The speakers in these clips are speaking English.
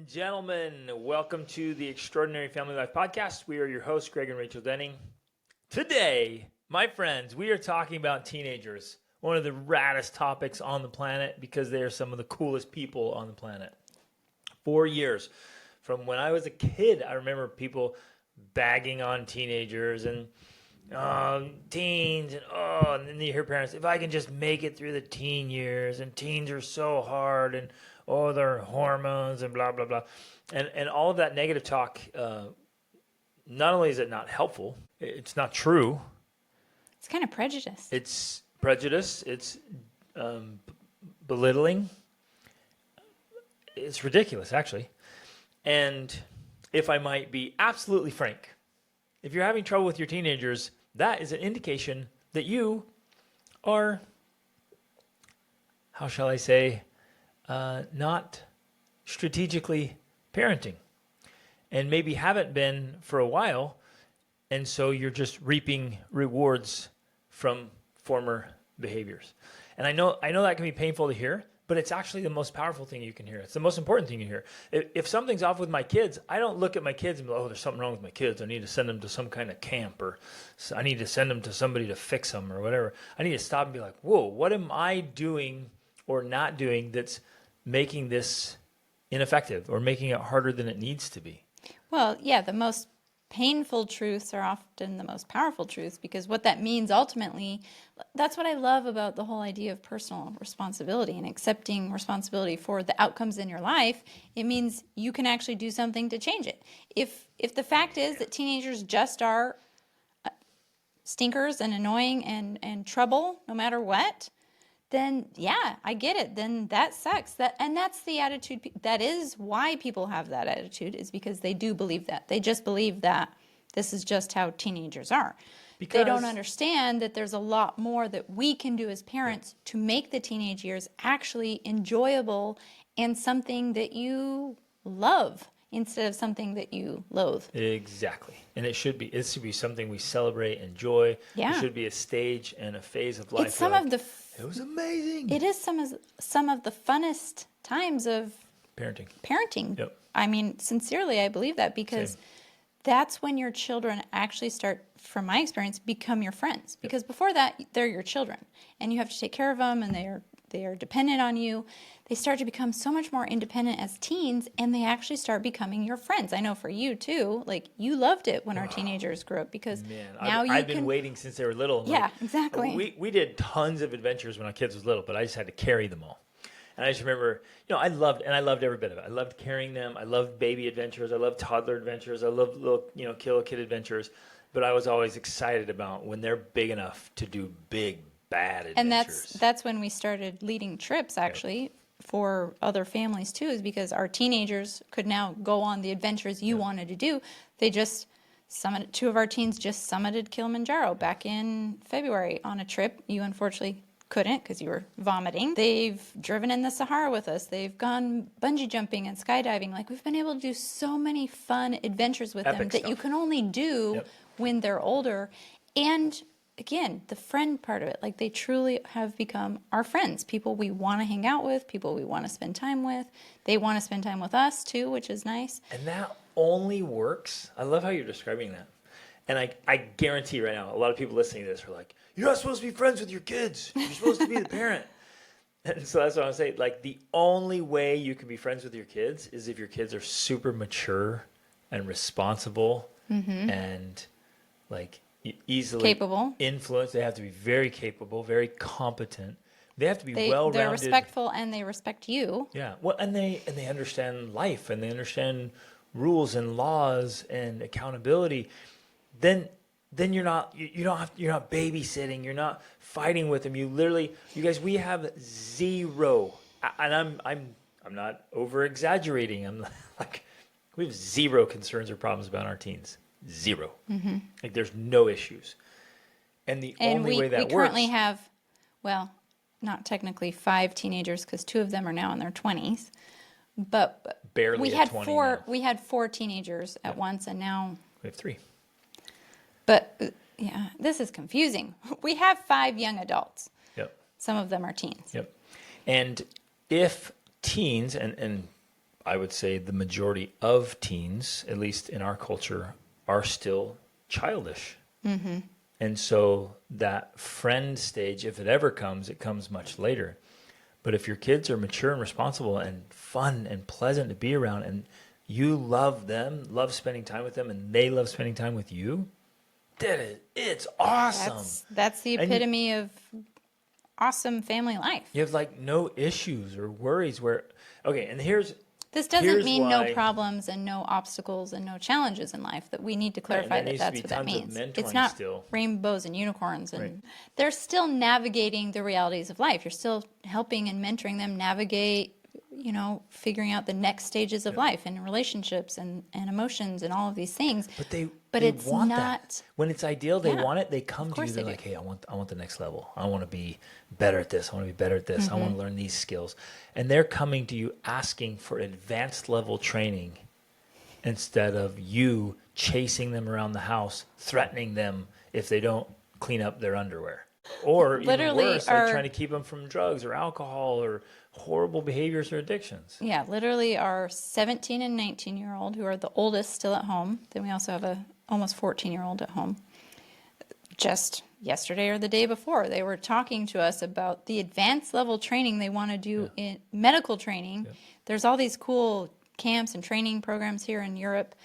and gentlemen, welcome to the Extraordinary Family Life Podcast. We are your hosts, Greg and Rachel Denning. Today, my friends, we are talking about teenagers, one of the raddest topics on the planet because they are some of the coolest people on the planet. 4 years. From when I was a kid, I remember people bagging on teenagers and teens and then you hear parents, if I can just make it through the teen years, and teens are so hard, and their hormones and blah, blah, blah. And all of that negative talk, not only is it not helpful, it's not true. It's kind of prejudice. It's prejudice. It's belittling. It's ridiculous, actually. And if I might be absolutely frank, if you're having trouble with your teenagers, that is an indication that you are, how shall I say, not strategically parenting, and maybe haven't been for a while, and so you're just reaping rewards from former behaviors. And I know that can be painful to hear, but it's actually the most powerful thing you can hear. It's the most important thing you hear. If something's off with my kids, I don't look at my kids and be like, oh, there's something wrong with my kids. I need to send them to some kind of camp, or I need to send them to somebody to fix them or whatever. I need to stop and be like, whoa, what am I doing or not doing that's making this ineffective or making it harder than it needs to be? Well, yeah, the most painful truths are often the most powerful truths, because what that means ultimately, that's what I love about the whole idea of personal responsibility and accepting responsibility for the outcomes in your life. It means you can actually do something to change it. If the fact is that teenagers just are stinkers and annoying and trouble no matter what, then yeah, I get it. Then that sucks. That's the attitude. That is why people have that attitude, is because they do believe that. They just believe that this is just how teenagers are. Because they don't understand that there's a lot more that we can do as parents to make the teenage years actually enjoyable and something that you love instead of something that you loathe. Exactly. And it should be something we celebrate, enjoy. Yeah. It should be a stage and a phase of life. It's some of the it was amazing. It is some of the funnest times of parenting. Yep. I mean, sincerely, I believe that, because that's when your children actually start, from my experience, become your friends. Because before that, they're your children, and you have to take care of them, and they are dependent on you. They start to become so much more independent as teens, and they actually start becoming your friends. I know for you too, like, you loved it when our teenagers grew up, because I've been waiting since they were little. Yeah, exactly. We did tons of adventures when our kids was little, but I just had to carry them all. And I just remember, I loved every bit of it. I loved carrying them. I loved baby adventures. I loved toddler adventures. I loved little, kill a kid adventures. But I was always excited about when they're big enough to do big, bad adventures. And that's when we started leading trips, actually, for other families too, is because our teenagers could now go on the adventures you wanted to do. They just summited, 2 of our teens just summited Kilimanjaro back in February on a trip. You unfortunately couldn't because you were vomiting. They've driven in the Sahara with us. They've gone bungee jumping and skydiving. Like, we've been able to do so many fun adventures with them that you can only do when they're older. And again, the friend part of it, like, they truly have become our friends, people we want to hang out with, people we want to spend time with. They want to spend time with us too, which is nice. And that only works. I love how you're describing that. And I guarantee right now, a lot of people listening to this are like, you're not supposed to be friends with your kids. You're supposed to be the parent. And so that's what I'm saying. Like, the only way you can be friends with your kids is if your kids are super mature and responsible and, like, easily capable, influenced. They have to be very capable, very competent. They have to be well-rounded. They're respectful, and they respect you. Yeah. Well, and they understand life, and they understand rules and laws and accountability. Then you're not babysitting. You're not fighting with them. You guys, we have zero. And I'm not over exaggerating. I'm like, we have zero concerns or problems about our teens. Zero. Like, there's no issues. And the only way that works. We currently have, well, not technically 5 teenagers, because 2 of them are now in their 20s, but barely we had 20 4. now. We had 4 teenagers at once, and now We have 3. But yeah, this is confusing. We have 5 young adults. Yep. Some of them are teens. Yep. And if teens, and I would say the majority of teens, at least in our culture, are still childish. Mm-hmm. And so that friend stage, if it ever comes, it comes much later. But if your kids are mature and responsible and fun and pleasant to be around, and you love them, love spending time with them, and they love spending time with you, it's awesome. That's the epitome of awesome family life. You have like no issues or worries and This doesn't mean no problems and no obstacles and no challenges in life. That we need to clarify that that's what that means. It's not rainbows and unicorns, and they're still navigating the realities of life. You're still helping and mentoring them navigate, figuring out the next stages of life and relationships and emotions and all of these things. But it's want not that. When it's ideal, they want it. They come to you. They're like, hey, I want the next level. I want to be better at this. I want to be better at this. I want to learn these skills. And they're coming to you asking for advanced level training instead of you chasing them around the house, threatening them if they don't clean up their underwear. Or even worse, like trying to keep them from drugs or alcohol or horrible behaviors or addictions. Yeah, literally our 17 and 19-year-old, who are the oldest still at home. Then we also have a almost 14-year-old at home. Just yesterday or the day before, they were talking to us about the advanced level training they want to do in medical training. There's all these cool camps and training programs here in Europe,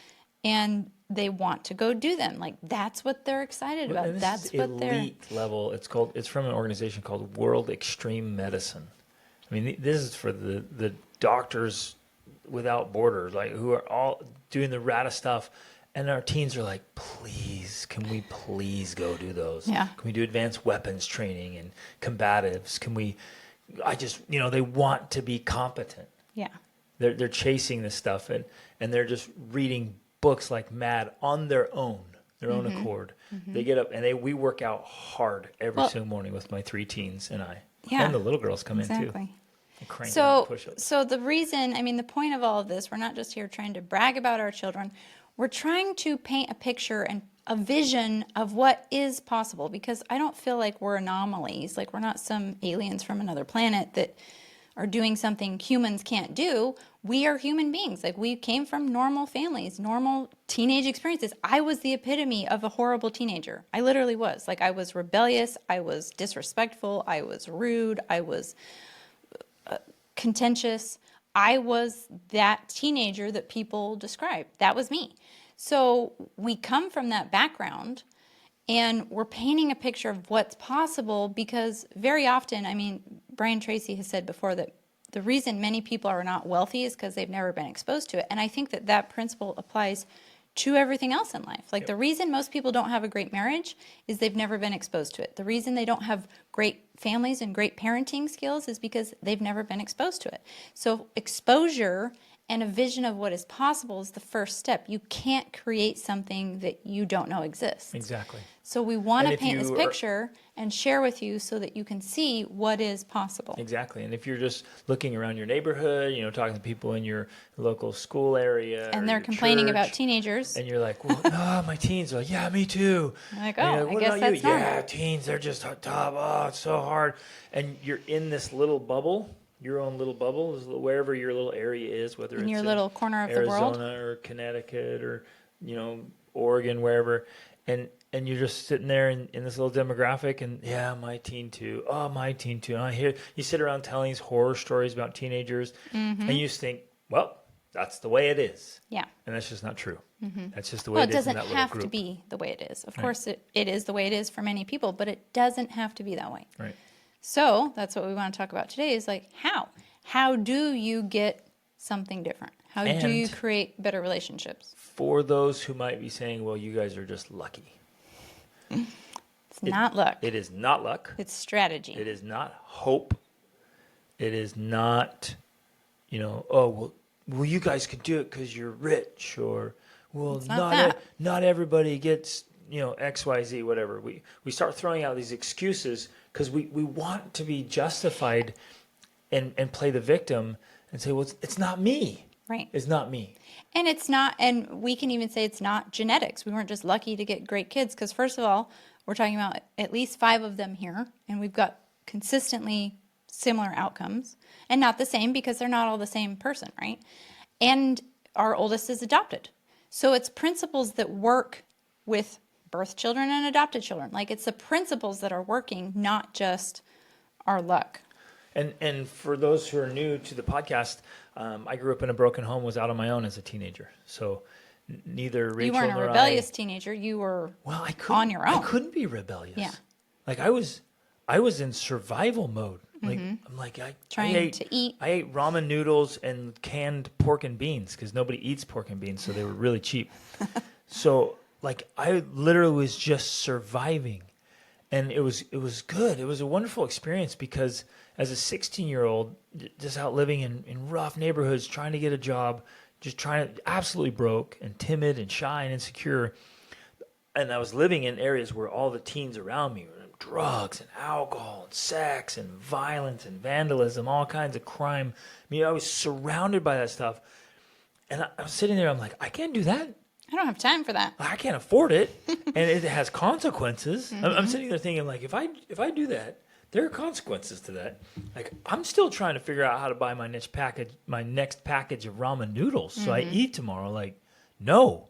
and they want to go do them. Like, that's what they're excited about. That's what they're elite level. It's from an organization called World Extreme Medicine. I mean, this is for the doctors without borders, like who are all doing the raddest stuff. And our teens are like, please, can we please go do those? Yeah. Can we do advanced weapons training and combatives? They want to be competent. Yeah. They're chasing this stuff and they're just reading books like mad on their own accord. They get up and we work out hard every single morning with my 3 teens and I. Yeah. And the little girls come in too. So the reason, the point of all of this, we're not just here trying to brag about our children. We're trying to paint a picture and a vision of what is possible, because I don't feel like we're anomalies. Like, we're not some aliens from another planet that are doing something humans can't do. We are human beings. Like, we came from normal families, normal teenage experiences. I was the epitome of a horrible teenager. I literally was. Like, I was rebellious. I was disrespectful. I was rude. I was contentious. I was that teenager that people describe. That was me. So we come from that background, and we're painting a picture of what's possible, because very often, Brian Tracy has said before that the reason many people are not wealthy is because they've never been exposed to it. And I think that principle applies to everything else in life. Like, the reason most people don't have a great marriage is they've never been exposed to it. The reason they don't have great families and great parenting skills is because they've never been exposed to it. So exposure and a vision of what is possible is the first step. You can't create something that you don't know exists. Exactly. So we want to paint this picture and share with you so that you can see what is possible. Exactly. And if you're just looking around your neighborhood, talking to people in your local school area, and they're complaining about teenagers, and you're like, well, no, my teens are like, yeah, me too. I'm like, I guess that's normal. Yeah, teens, they're just tough. Oh, it's so hard. And you're in this little bubble. Your own little bubble is wherever your little area is, whether it's your little corner of Arizona the world, or Connecticut or Oregon, wherever, and you're just sitting there in this little demographic, and my teen too. Oh, my teen too. And I hear you sit around telling these horror stories about teenagers, and you just think, well, that's the way it is. Yeah, and that's just not true. That's just the way it is in that little group. It doesn't have to be the way it is. Of course, it is the way it is for many people, but it doesn't have to be that way. Right. So that's what we want to talk about today, is like, how do you get something different? How do you create better relationships? For those who might be saying, well, you guys are just lucky. It's not luck. It is not luck. It's strategy. It is not hope. It is not, well, you guys could do it because you're rich, or, well, not everybody gets, X, Y, Z, whatever. We start throwing out these excuses because we want to be justified and play the victim and say, well, it's not me. Right. It's not me. And it's not, and we can even say it's not genetics. We weren't just lucky to get great kids, because first of all, we're talking about at least 5 of them here, and we've got consistently similar outcomes, and not the same, because they're not all the same person, right? And our oldest is adopted. So it's principles that work with birth children and adopted children. Like, it's the principles that are working, not just our luck. And for those who are new to the podcast, I grew up in a broken home, was out on my own as a teenager. So neither Rachel You weren't a nor rebellious teenager. You were I on your own. I couldn't be rebellious. Yeah. Like I was in survival mode. Like I'm like Trying to eat. I ate ramen noodles and canned pork and beans because nobody eats pork and beans, so they were really cheap. So like I literally was just surviving, and it was good. It was a wonderful experience because as a 16-year-old, just out living in rough neighborhoods, trying to get a job, just trying to absolutely broke and timid and shy and insecure, and I was living in areas where all the teens around me were drugs and alcohol and sex and violence and vandalism, all kinds of crime. I mean, I was surrounded by that stuff. And I'm sitting there, I'm like, I can't do that. I don't have time for that. I can't afford it. And it has consequences. I'm sitting there thinking, like, if I do that, there are consequences to that. Like, I'm still trying to figure out how to buy my next package of ramen noodles so I eat tomorrow. Like, no.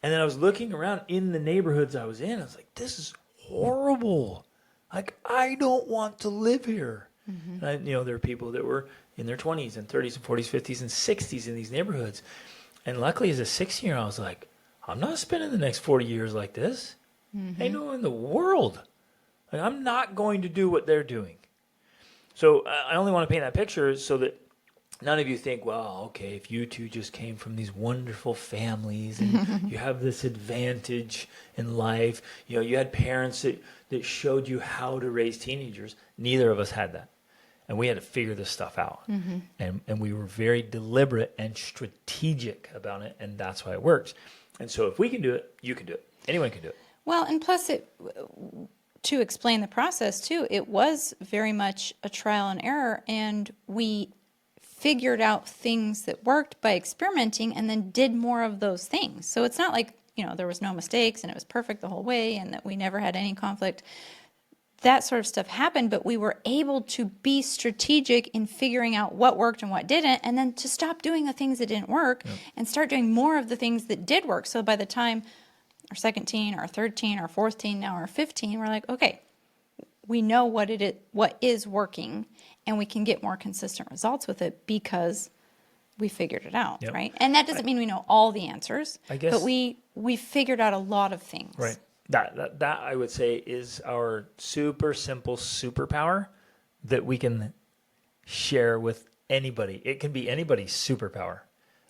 And then I was looking around in the neighborhoods I was in. I was like, this is horrible. Like, I don't want to live here. And there are people that were in their 20s and 30s and 40s, 50s and 60s in these neighborhoods. And luckily, as a 16-year-old, I was like, I'm not spending the next 40 years like this. Ain't no in the world. Like, I'm not going to do what they're doing. So I only want to paint that picture so that none of you think, well, okay, if you two just came from these wonderful families and you have this advantage in life, you had parents that showed you how to raise teenagers. Neither of us had that. And we had to figure this stuff out. And we were very deliberate and strategic about it, and that's why it works. And so if we can do it, you can do it. Anyone can do it. Well, and plus, to explain the process, too, it was very much a trial and error, and we figured out things that worked by experimenting and then did more of those things. So it's not like, there was no mistakes and it was perfect the whole way and that we never had any conflict. That sort of stuff happened, but we were able to be strategic in figuring out what worked and what didn't, and then to stop doing the things that didn't work and start doing more of the things that did work. So by the time our second teen, our third teen, our fourth teen, now our fifth teen, we're like, okay, we know what is working, and we can get more consistent results with it because we figured it out, right? And that doesn't mean we know all the answers, I guess, but we figured out a lot of things. Right. That I would say is our super simple superpower that we can share with anybody. It can be anybody's superpower.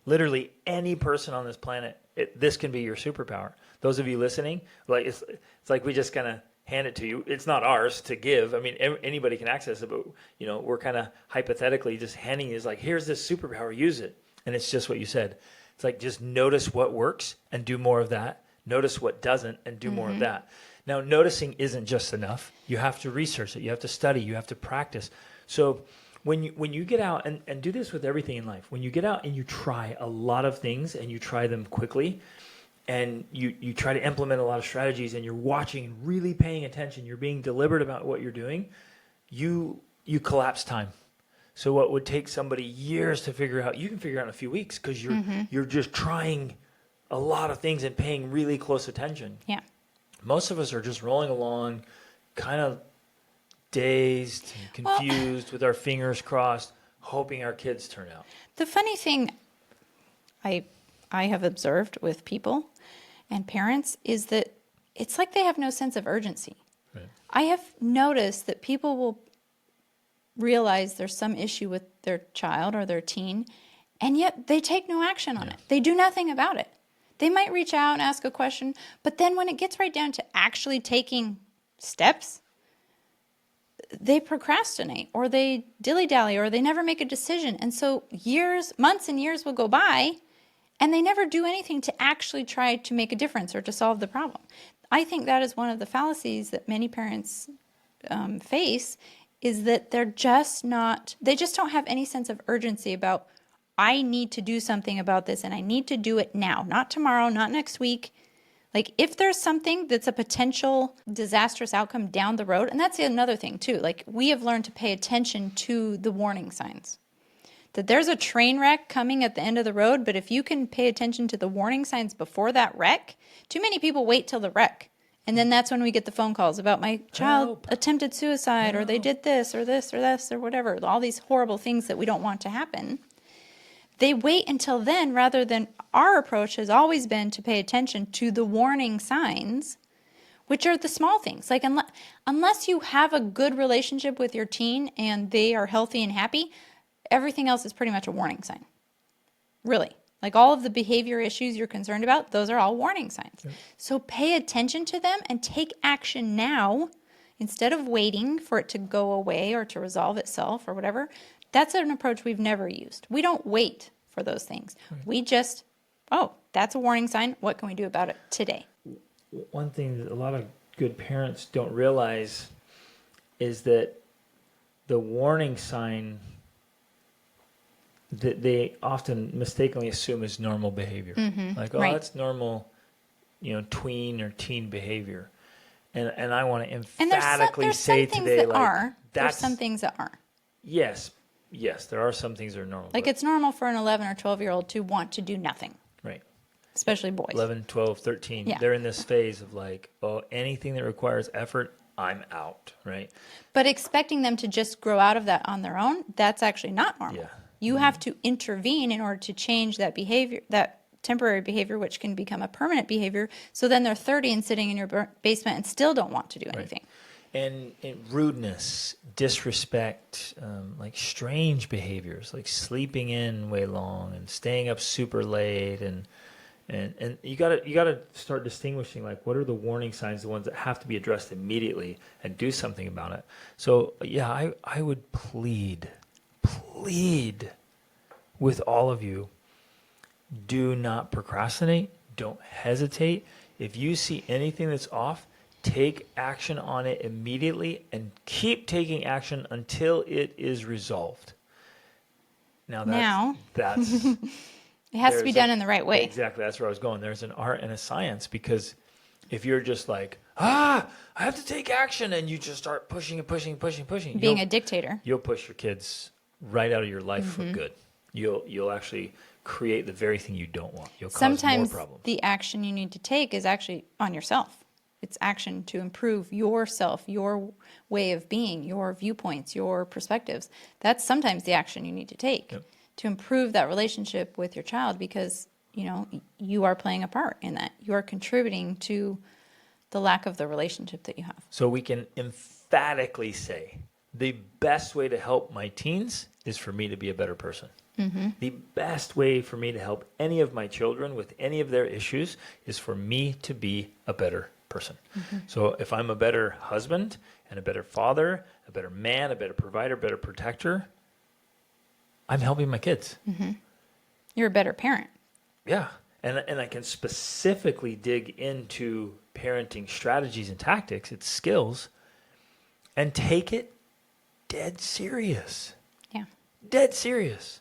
Literally any person on this planet, this can be your superpower. Those of you listening, like it's like we just kind of hand it to you. It's not ours to give. I mean, anybody can access it, but we're kind of hypothetically just handing you, like, here's this superpower, use it. And it's just what you said. It's like, just notice what works and do more of that. Notice what doesn't and do more of that. Now, noticing isn't just enough. You have to research it. You have to study. You have to practice. So when you get out, and do this with everything in life, when you get out and you try a lot of things and you try them quickly, and you try to implement a lot of strategies, and you're watching and really paying attention, you're being deliberate about what you're doing, you collapse time. So what would take somebody years to figure out, you can figure out in a few weeks because you're just trying a lot of things and paying really close attention. Yeah. Most of us are just rolling along, kind of dazed, and confused, with our fingers crossed, hoping our kids turn out. The funny thing I have observed with people and parents is that it's like they have no sense of urgency. Right. I have noticed that people will realize there's some issue with their child or their teen, and yet they take no action on it. They do nothing about it. They might reach out and ask a question, but then when it gets right down to actually taking steps, they procrastinate or they dilly-dally or they never make a decision. And so months and years will go by and they never do anything to actually try to make a difference or to solve the problem. I think that is one of the fallacies that many parents face, is that they just don't have any sense of urgency about, I need to do something about this and I need to do it now, not tomorrow, not next week. Like, if there's something that's a potential disastrous outcome down the road, and that's another thing too, like, we have learned to pay attention to the warning signs, that there's a train wreck coming at the end of the road, but if you can pay attention to the warning signs before that wreck, too many people wait till the wreck. And then that's when we get the phone calls about my child attempted suicide, or they did this or this or this or whatever, all these horrible things that we don't want to happen. They wait until then, rather than our approach has always been to pay attention to the warning signs, which are the small things. Like unless you have a good relationship with your teen and they are healthy and happy, everything else is pretty much a warning sign. Really. Like all of the behavior issues you're concerned about, those are all warning signs. Yep. So pay attention to them and take action now instead of waiting for it to go away or to resolve itself or whatever. That's an approach we've never used. We don't wait for those things. Right. We just, that's a warning sign. What can we do about it today? One thing that a lot of good parents don't realize is that the warning sign that they often mistakenly assume is normal behavior. Mm-hmm. Like, that's normal, tween or teen behavior. And I want to emphatically say today, there's some things that are. Yes, there are some things that are normal. Like it's normal for an 11 or 12-year-old to want to do nothing. Right. Especially boys. 11, 12, 13. Yeah. They're in this phase of anything that requires effort, I'm out, right? But expecting them to just grow out of that on their own, that's actually not normal. Yeah. You have to intervene in order to change that behavior, that temporary behavior, which can become a permanent behavior. So then they're 30 and sitting in your basement and still don't want to do anything. Right. And rudeness, disrespect, like strange behaviors, like sleeping in way long and staying up super late, and you gotta start distinguishing what are the warning signs, the ones that have to be addressed immediately and do something about it. So I would plead with all of you, do not procrastinate, don't hesitate. If you see anything that's off, take action on it immediately and keep taking action until it is resolved. Now that's it has to be done in the right way. Exactly, that's where I was going. There's an art and a science, because if you're just I have to take action, and you just start pushing, being a dictator, you'll push your kids right out of your life for good. You'll actually create the very thing you don't want. You'll cause more problems. Sometimes the action you need to take is actually on yourself. It's action to improve yourself, your way of being, your viewpoints, your perspectives. That's sometimes the action you need to take to improve that relationship with your child, because you are playing a part in that. You are contributing to the lack of the relationship that you have. So we can emphatically say the best way to help my teens is for me to be a better person. Mm-hmm. The best way for me to help any of my children with any of their issues is for me to be a better person. Mm-hmm. So if I'm a better husband and a better father, a better man, a better provider, better protector, I'm helping my kids. Mm-hmm. You're a better parent. Yeah. And I can specifically dig into parenting strategies and tactics, its skills, and take it dead serious. Yeah. Dead serious.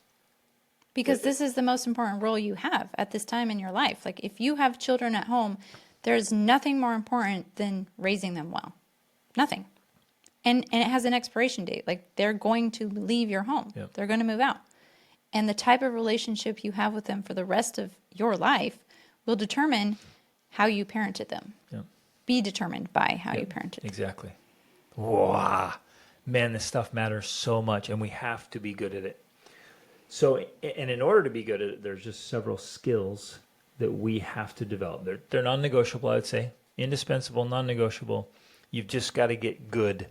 Because this is the most important role you have at this time in your life. Like if you have children at home, there's nothing more important than raising them well. Nothing. And it has an expiration date. Like they're going to leave your home. Yep. They're going to move out. And the type of relationship you have with them for the rest of your life will determine how you parented them. Yep. Be determined by how you parented them. Exactly. Wow. Man, this stuff matters so much, and we have to be good at it. So, and in order to be good at it, there's just several skills that we have to develop. They're non-negotiable, I would say. Indispensable, non-negotiable. You've just got to get good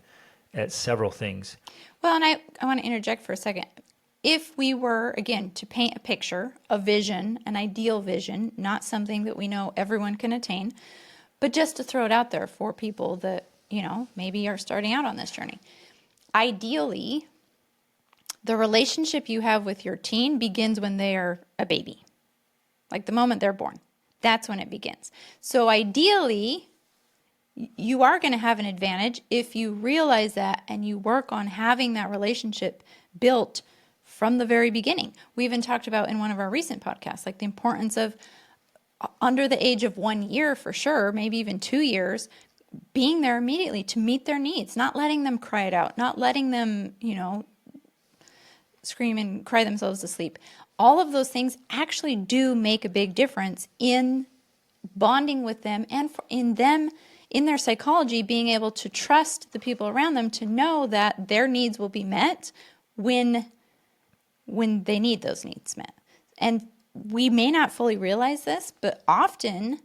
at several things. Well, and I want to interject for a second. If we were, again, to paint a picture, a vision, an ideal vision, not something that we know everyone can attain, but just to throw it out there for people that, maybe are starting out on this journey. Ideally, the relationship you have with your teen begins when they are a baby. Like the moment they're born. That's when it begins. So ideally, you are going to have an advantage if you realize that and you work on having that relationship built from the very beginning. We even talked about in one of our recent podcasts, like the importance of under the age of 1 year for sure, maybe even 2 years, being there immediately to meet their needs, not letting them cry it out, not letting them, scream and cry themselves to sleep. All of those things actually do make a big difference in bonding with them and in their psychology, being able to trust the people around them to know that their needs will be met when they need those needs met. And we may not fully realize this, but often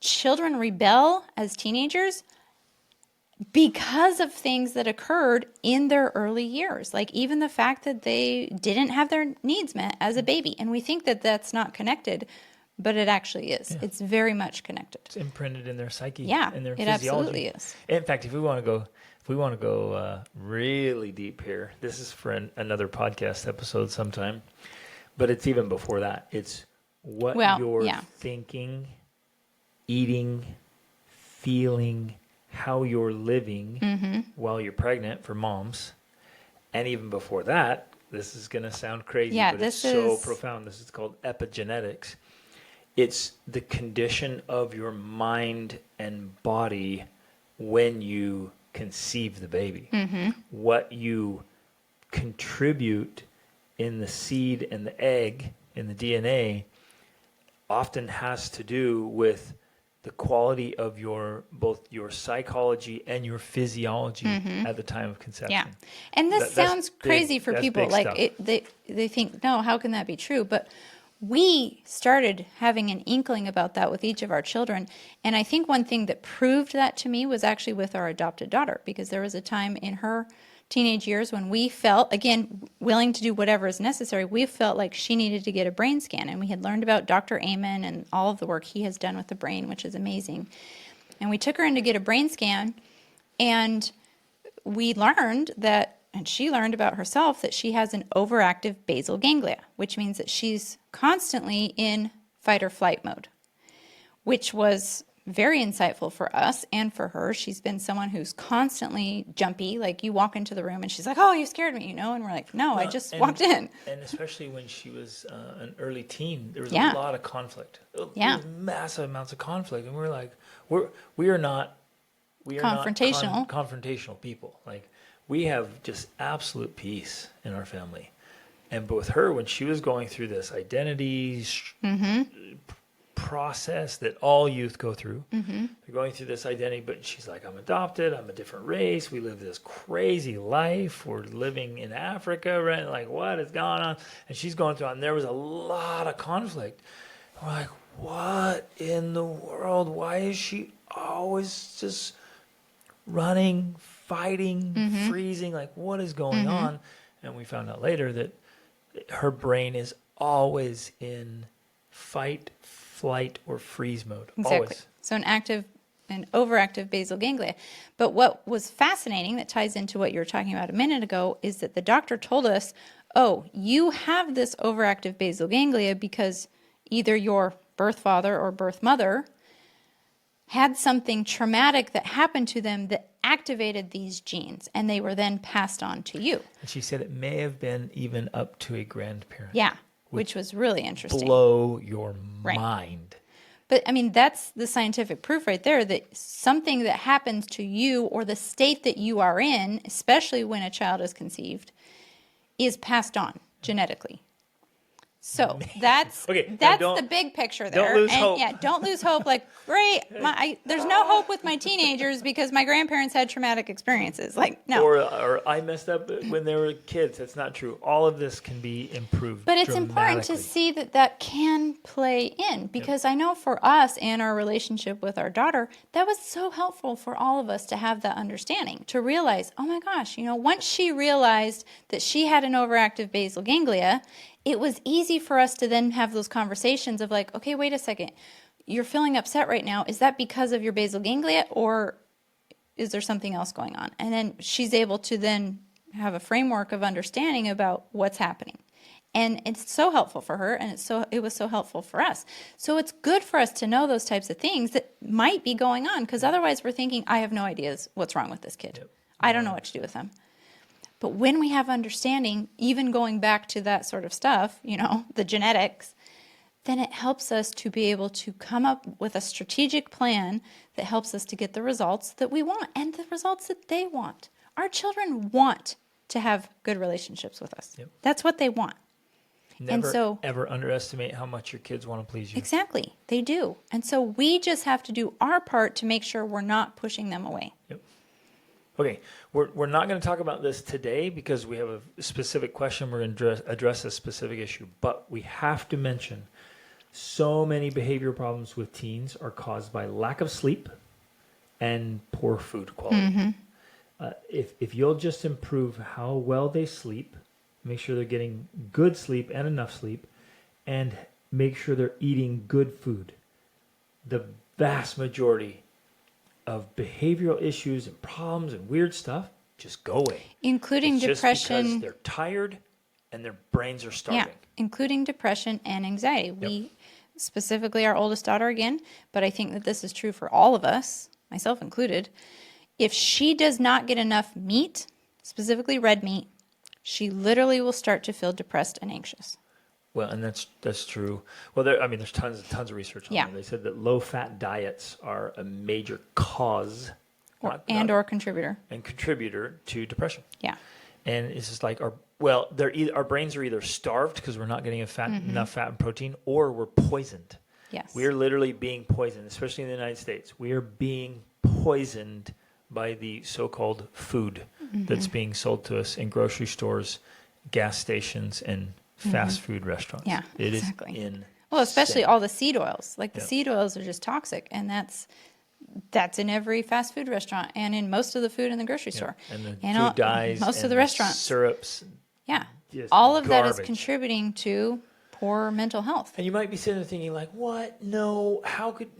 children rebel as teenagers because of things that occurred in their early years, like even the fact that they didn't have their needs met as a baby. And we think that that's not connected, but it actually is. Yeah. It's very much connected. It's imprinted in their psyche, yeah, in their it physiology. Absolutely is. In fact, if we want to go really deep here, this is for another podcast episode sometime, but it's even before that. It's what you're thinking, eating, feeling, how you're living while you're pregnant for moms. And even before that, this is going to sound crazy, but it's so profound. This is called epigenetics. It's the condition of your mind and body when you conceive the baby. What you contribute in the seed and the egg, in the DNA, often has to do with the quality of both your psychology and your physiology at the time of conception. Yeah. And this sounds crazy for people. Like they think, no, how can that be true? But we started having an inkling about that with each of our children. And I think one thing that proved that to me was actually with our adopted daughter, because there was a time in her teenage years when we felt, again, willing to do whatever is necessary, we felt like she needed to get a brain scan. And we had learned about Dr. Amen and all of the work he has done with the brain, which is amazing. And we took her in to get a brain scan, and we learned that, and she learned about herself, that she has an overactive basal ganglia, which means that she's constantly in fight or flight mode, which was very insightful for us and for her. She's been someone who's constantly jumpy. Like, you walk into the room and she's like, oh, you scared me, And we're like, no, I just walked in. And especially when she was an early teen, there was a lot of conflict. There was massive amounts of conflict. And we're like, we are not confrontational. Confrontational people. Like, we have just absolute peace in our family. And with her, when she was going through this identity process that all youth go through, they're going through this identity, but she's like, I'm adopted, I'm a different race, we live this crazy life, we're living in Africa, right? Like, what is going on? And she's going through, and there was a lot of conflict. We're like, what in the world? Why is she always just running, fighting, freezing? Like, what is going on? And we found out later that her brain is always in fight, flight, or freeze mode. Exactly. Always. So an overactive basal ganglia. But what was fascinating, that ties into what you were talking about a minute ago, is that the doctor told us, oh, you have this overactive basal ganglia because either your birth father or birth mother had something traumatic that happened to them that activated these genes, and they were then passed on to you. And she said it may have been even up to a grandparent. Yeah, which was really interesting. Blow your mind. But I mean, that's the scientific proof right there, that something that happens to you or the state that you are in, especially when a child is conceived, is passed on genetically. So that's the big picture there. Don't lose hope. Yeah, don't lose hope. Like, great, there's no hope with my teenagers because my grandparents had traumatic experiences. Like, no. Or I messed up when they were kids. That's not true. All of this can be improved. But it's important to see that can play in, because I know for us and our relationship with our daughter, that was so helpful for all of us to have that understanding, to realize, oh my gosh, once she realized that she had an overactive basal ganglia, it was easy for us to then have those conversations of like, okay, wait a second, you're feeling upset right now. Is that because of your basal ganglia, or is there something else going on? And then she's able to then have a framework of understanding about what's happening. And it's so helpful for her, and it was so helpful for us. So it's good for us to know those types of things that might be going on, because otherwise we're thinking, I have no idea what's wrong with this kid. Yep. I don't know what to do with them. But when we have understanding, even going back to that sort of stuff, the genetics, then it helps us to be able to come up with a strategic plan that helps us to get the results that we want and the results that they want. Our children want to have good relationships with us. Yep. That's what they want. Never ever underestimate how much your kids want to please you. Exactly. They do. And so we just have to do our part to make sure we're not pushing them away. Yep. Okay, we're not going to talk about this today because we have a specific question. We're going to address a specific issue, but we have to mention so many behavior problems with teens are caused by lack of sleep and poor food quality. If you'll just improve how well they sleep, make sure they're getting good sleep and enough sleep, and make sure they're eating good food, the vast majority of behavioral issues and problems and weird stuff just go away. Including It's depression. Just because they're tired and their brains are starving. Yeah, including depression and anxiety. We, specifically our oldest daughter again, but I think that this is true for all of us, myself included. If she does not get enough meat, specifically red meat, she literally will start to feel depressed and anxious. Well, and that's true. Well, there's tons of research on that. They said that low-fat diets are a major cause Or contributor. And contributor to depression. Yeah. And it's just like our brains are either starved because we're not getting enough fat and protein, or we're poisoned. Yes. We are literally being poisoned, especially in the United States. We are being poisoned by the so-called food that's being sold to us in grocery stores, gas stations, and fast food restaurants. Yeah, it exactly. is insane. Well, especially all the seed oils. Like the seed oils are just toxic, and that's in every fast food restaurant and in most of the food in the grocery store. And the food dyes, most of and the restaurants. Syrups. Yeah. Just All of that is garbage. contributing to poor mental health. And you might be sitting there thinking, like, what? No, how could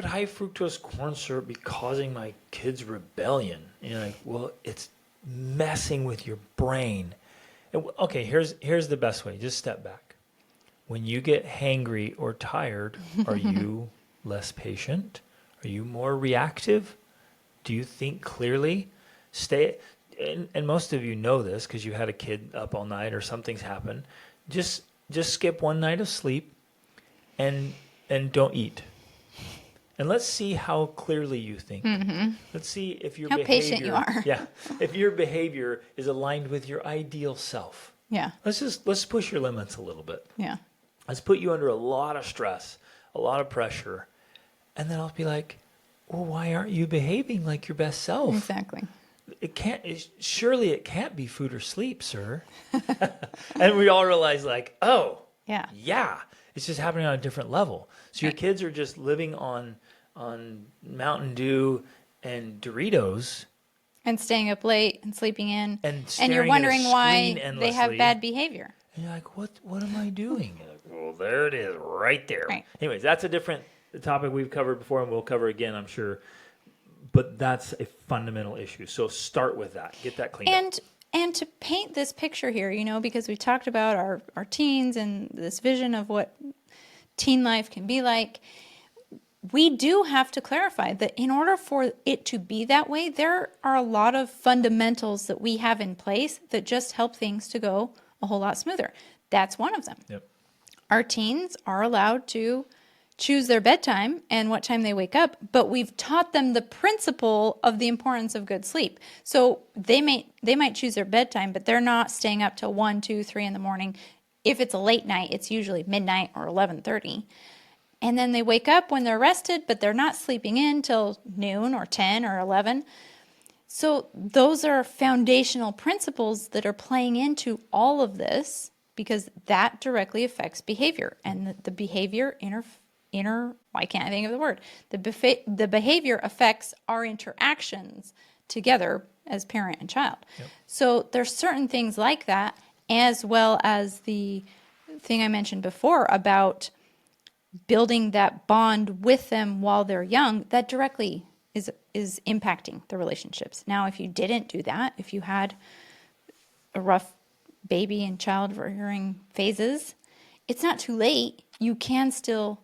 high fructose corn syrup be causing my kids rebellion? And you're like, well, it's messing with your brain. And, okay, here's the best way. Just step back. When you get hangry or tired, are you less patient? Are you more reactive? Do you think clearly? And most of you know this because you had a kid up all night or something's happened. Just skip one night of sleep and don't eat. And let's see how clearly you think. Let's see if your How behavior, patient you are. if your behavior is aligned with your ideal self. Yeah. Let's push your limits a little bit. Yeah. Let's put you under a lot of stress, a lot of pressure, and then I'll be like, well, why aren't you behaving like your best self? Exactly. Surely it can't be food or sleep, sir. And we all realize, like, oh, yeah, it's just happening on a different level. So your kids are just living on Mountain Dew and Doritos. And staying up late and sleeping in. And you're wondering why endlessly. they have bad behavior. And you're like, what am I doing? You're like, well, there it is right there. Right. Anyways, that's a different topic we've covered before and we'll cover again, I'm sure. But that's a fundamental issue. So start with that. Get that cleaned up. And to paint this picture here, because we talked about our teens and this vision of what teen life can be like, we do have to clarify that in order for it to be that way, there are a lot of fundamentals that we have in place that just help things to go a whole lot smoother. That's one of them. Yep. Our teens are allowed to choose their bedtime and what time they wake up, but we've taught them the principle of the importance of good sleep. So they might choose their bedtime, but they're not staying up till 1, 2, 3 in the morning. If it's a late night, it's usually midnight or 11:30. And then they wake up when they're rested, but they're not sleeping in till noon or 10 or 11. So those are foundational principles that are playing into all of this because that directly affects behavior. And the behavior why can't I think of the word? The behavior affects our interactions together as parent and child. Yep. So there's certain things like that, as well as the thing I mentioned before about building that bond with them while they're young, that directly is impacting the relationships. Now, if you didn't do that, if you had a rough baby and child rearing phases, it's not too late. You can still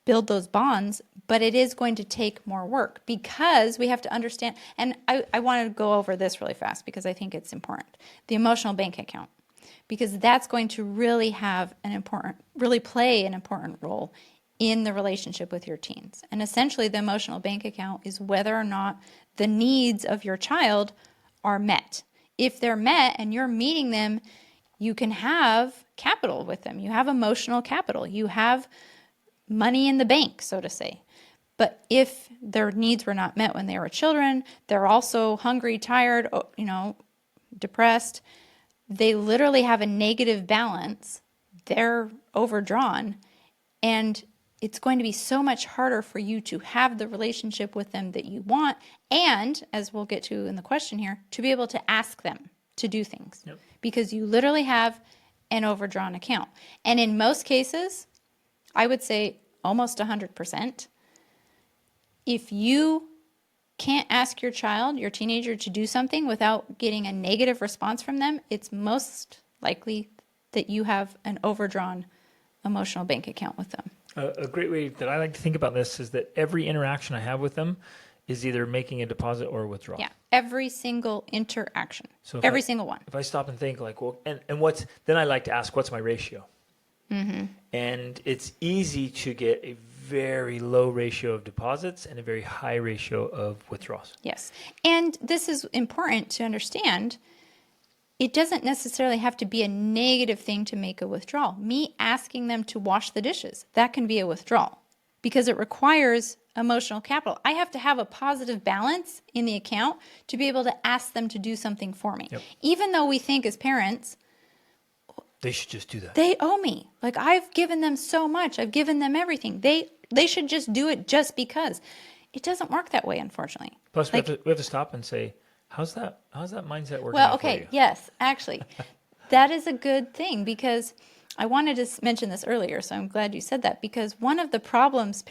build those bonds, but it is going to take more work because we have to understand, and I want to go over this really fast because I think it's important, the emotional bank account, because that's going to really play an important role in the relationship with your teens. And essentially the emotional bank account is whether or not the needs of your child are met. if they're met and you're meeting them, you can have capital with them. You have emotional capital. You have money in the bank, so to say. But if their needs were not met when they were children, they're also hungry, tired, depressed. They literally have a negative balance. They're overdrawn. And it's going to be so much harder for you to have the relationship with them that you want. And, as we'll get to in the question here, to be able to ask them to do things. Yep. Because you literally have an overdrawn account. And in most cases, I would say almost 100%, if you can't ask your child, your teenager, to do something without getting a negative response from them, it's most likely that you have an overdrawn emotional bank account with them. A great way that I like to think about this is that every interaction I have with them is either making a deposit or a withdrawal. Yeah, every single interaction, So every single one. If I stop and think like, well, and then I like to ask, what's my ratio? Mm-hmm. And it's easy to get a very low ratio of deposits and a very high ratio of withdrawals. Yes. And this is important to understand. It doesn't necessarily have to be a negative thing to make a withdrawal. Me asking them to wash the dishes, that can be a withdrawal because it requires emotional capital. I have to have a positive balance in the account to be able to ask them to do something for me. Yep. Even though we think as parents, they should just do that. They owe me. Like, I've given them so much. I've given them everything. They should just do it just because. It doesn't work that way, unfortunately. Plus, we have to stop and say, how's that mindset working? Well, out for okay, you? yes, actually, that is a good thing because I wanted to mention this earlier, so I'm glad you said that, because one of the problems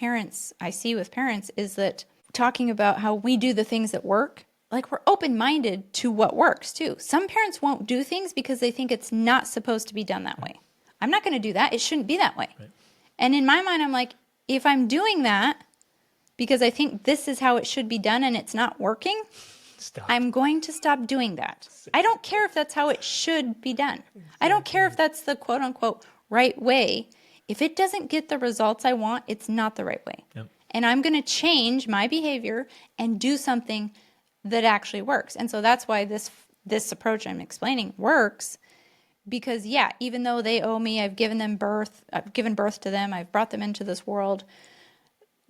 I see with parents is that talking about how we do the things that work, like, we're open-minded to what works too. Some parents won't do things because they think it's not supposed to be done that way. I'm not going to do that. It shouldn't be that way. Right. And in my mind, I'm like, if I'm doing that because I think this is how it should be done and it's not working, I'm going to stop doing that. I don't care if that's how it should be done. I don't care if that's the quote-unquote right way. If it doesn't get the results I want, it's not the right way. Yep. And I'm going to change my behavior and do something that actually works. And so that's why this approach I'm explaining works, because even though they owe me, I've given birth to them, I've brought them into this world,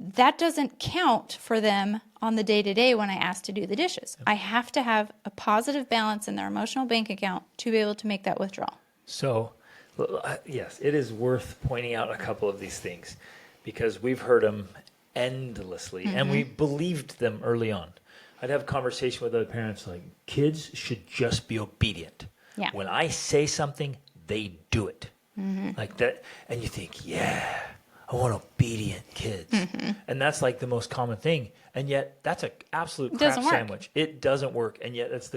that doesn't count for them on the day-to-day when I ask to do the dishes. I have to have a positive balance in their emotional bank account to be able to make that withdrawal. So, yes, it is worth pointing out a couple of these things because we've heard them endlessly and we believed them early on. I'd have a conversation with other parents like, kids should just be obedient. Yeah. When I say something, they do it. Like that. And you think, yeah, I want obedient kids. And that's like the most common thing. And yet that's an absolute crap sandwich. It doesn't work. And yet it's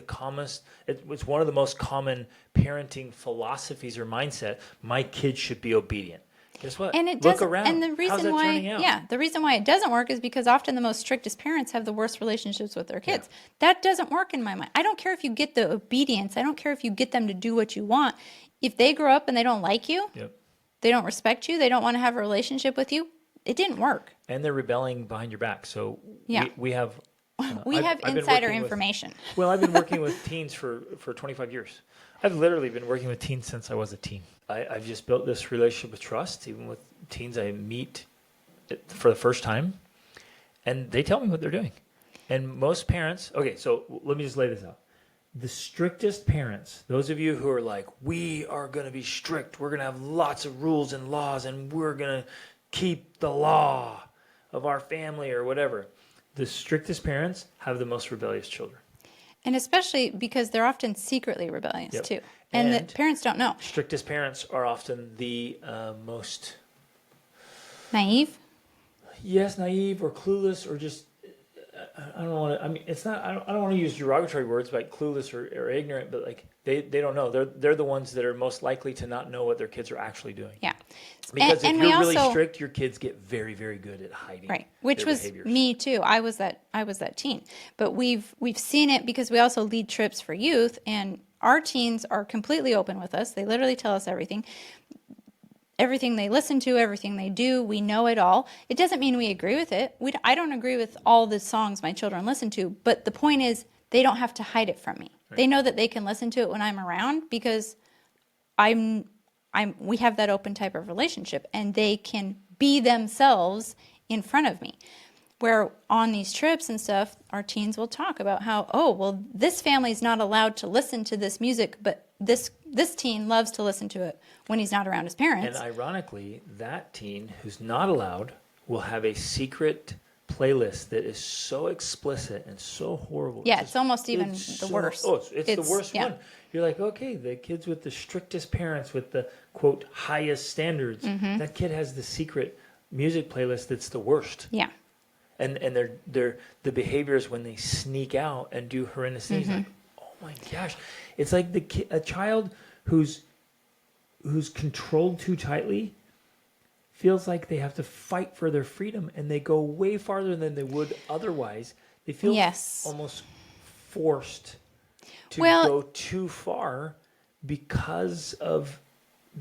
it's one of the most common parenting philosophies or mindset. My kids should be obedient. Guess what? And it Look around. And the reason the reason why it doesn't work is because often the most strictest parents have the worst relationships with their kids. Yeah. That doesn't work in my mind. I don't care if you get the obedience. I don't care if you get them to do what you want. If they grow up and they don't like you, they don't respect you, they don't want to have a relationship with you, it didn't work. And they're rebelling behind your back. So we have insider information. I've been working with teens for 25 years. I've literally been working with teens since I was a teen. I've just built this relationship of trust, even with teens I meet for the first time, and they tell me what they're doing. And most parents, okay, so let me just lay this out. The strictest parents, those of you who are like, we are going to be strict, we're going to have lots of rules and laws, and we're going to keep the law of our family or whatever, the strictest parents have the most rebellious children. And especially because they're often secretly rebellious too. And the parents don't know. Strictest parents are often the most... Naive? Yes, naive or clueless or just... I don't want to... I mean, it's not... I don't want to use derogatory words like clueless or ignorant, but like they don't know. They're the ones that are most likely to not know what their kids are actually doing. Yeah. Because if you're really strict, your kids get very, very good at hiding. Right. Which was behaviors. Me too. I was that teen. But we've seen it because we also lead trips for youth, and our teens are completely open with us. They literally tell us everything. Everything they listen to, everything they do, we know it all. It doesn't mean we agree with it. I don't agree with all the songs my children listen to, but the point is they don't have to hide it from me. They know that they can listen to it when I'm around because we have that open type of relationship, and they can be themselves in front of me. Where on these trips and stuff, our teens will talk about how, oh, well, this family's not allowed to listen to this music, but this teen loves to listen to it when he's not around his parents. And ironically, that teen who's not allowed will have a secret playlist that is so explicit and so horrible. Yeah, it's almost even the worst. Oh, it's the worst one. You're like, okay, the kids with the strictest parents, with the, quote, highest standards, that kid has the secret music playlist that's the worst. Yeah. And they're the behaviors when they sneak out and do horrendous things, like, oh my gosh. It's like a child who's controlled too tightly feels like they have to fight for their freedom, and they go way farther than they would otherwise. They feel almost forced to go too far because of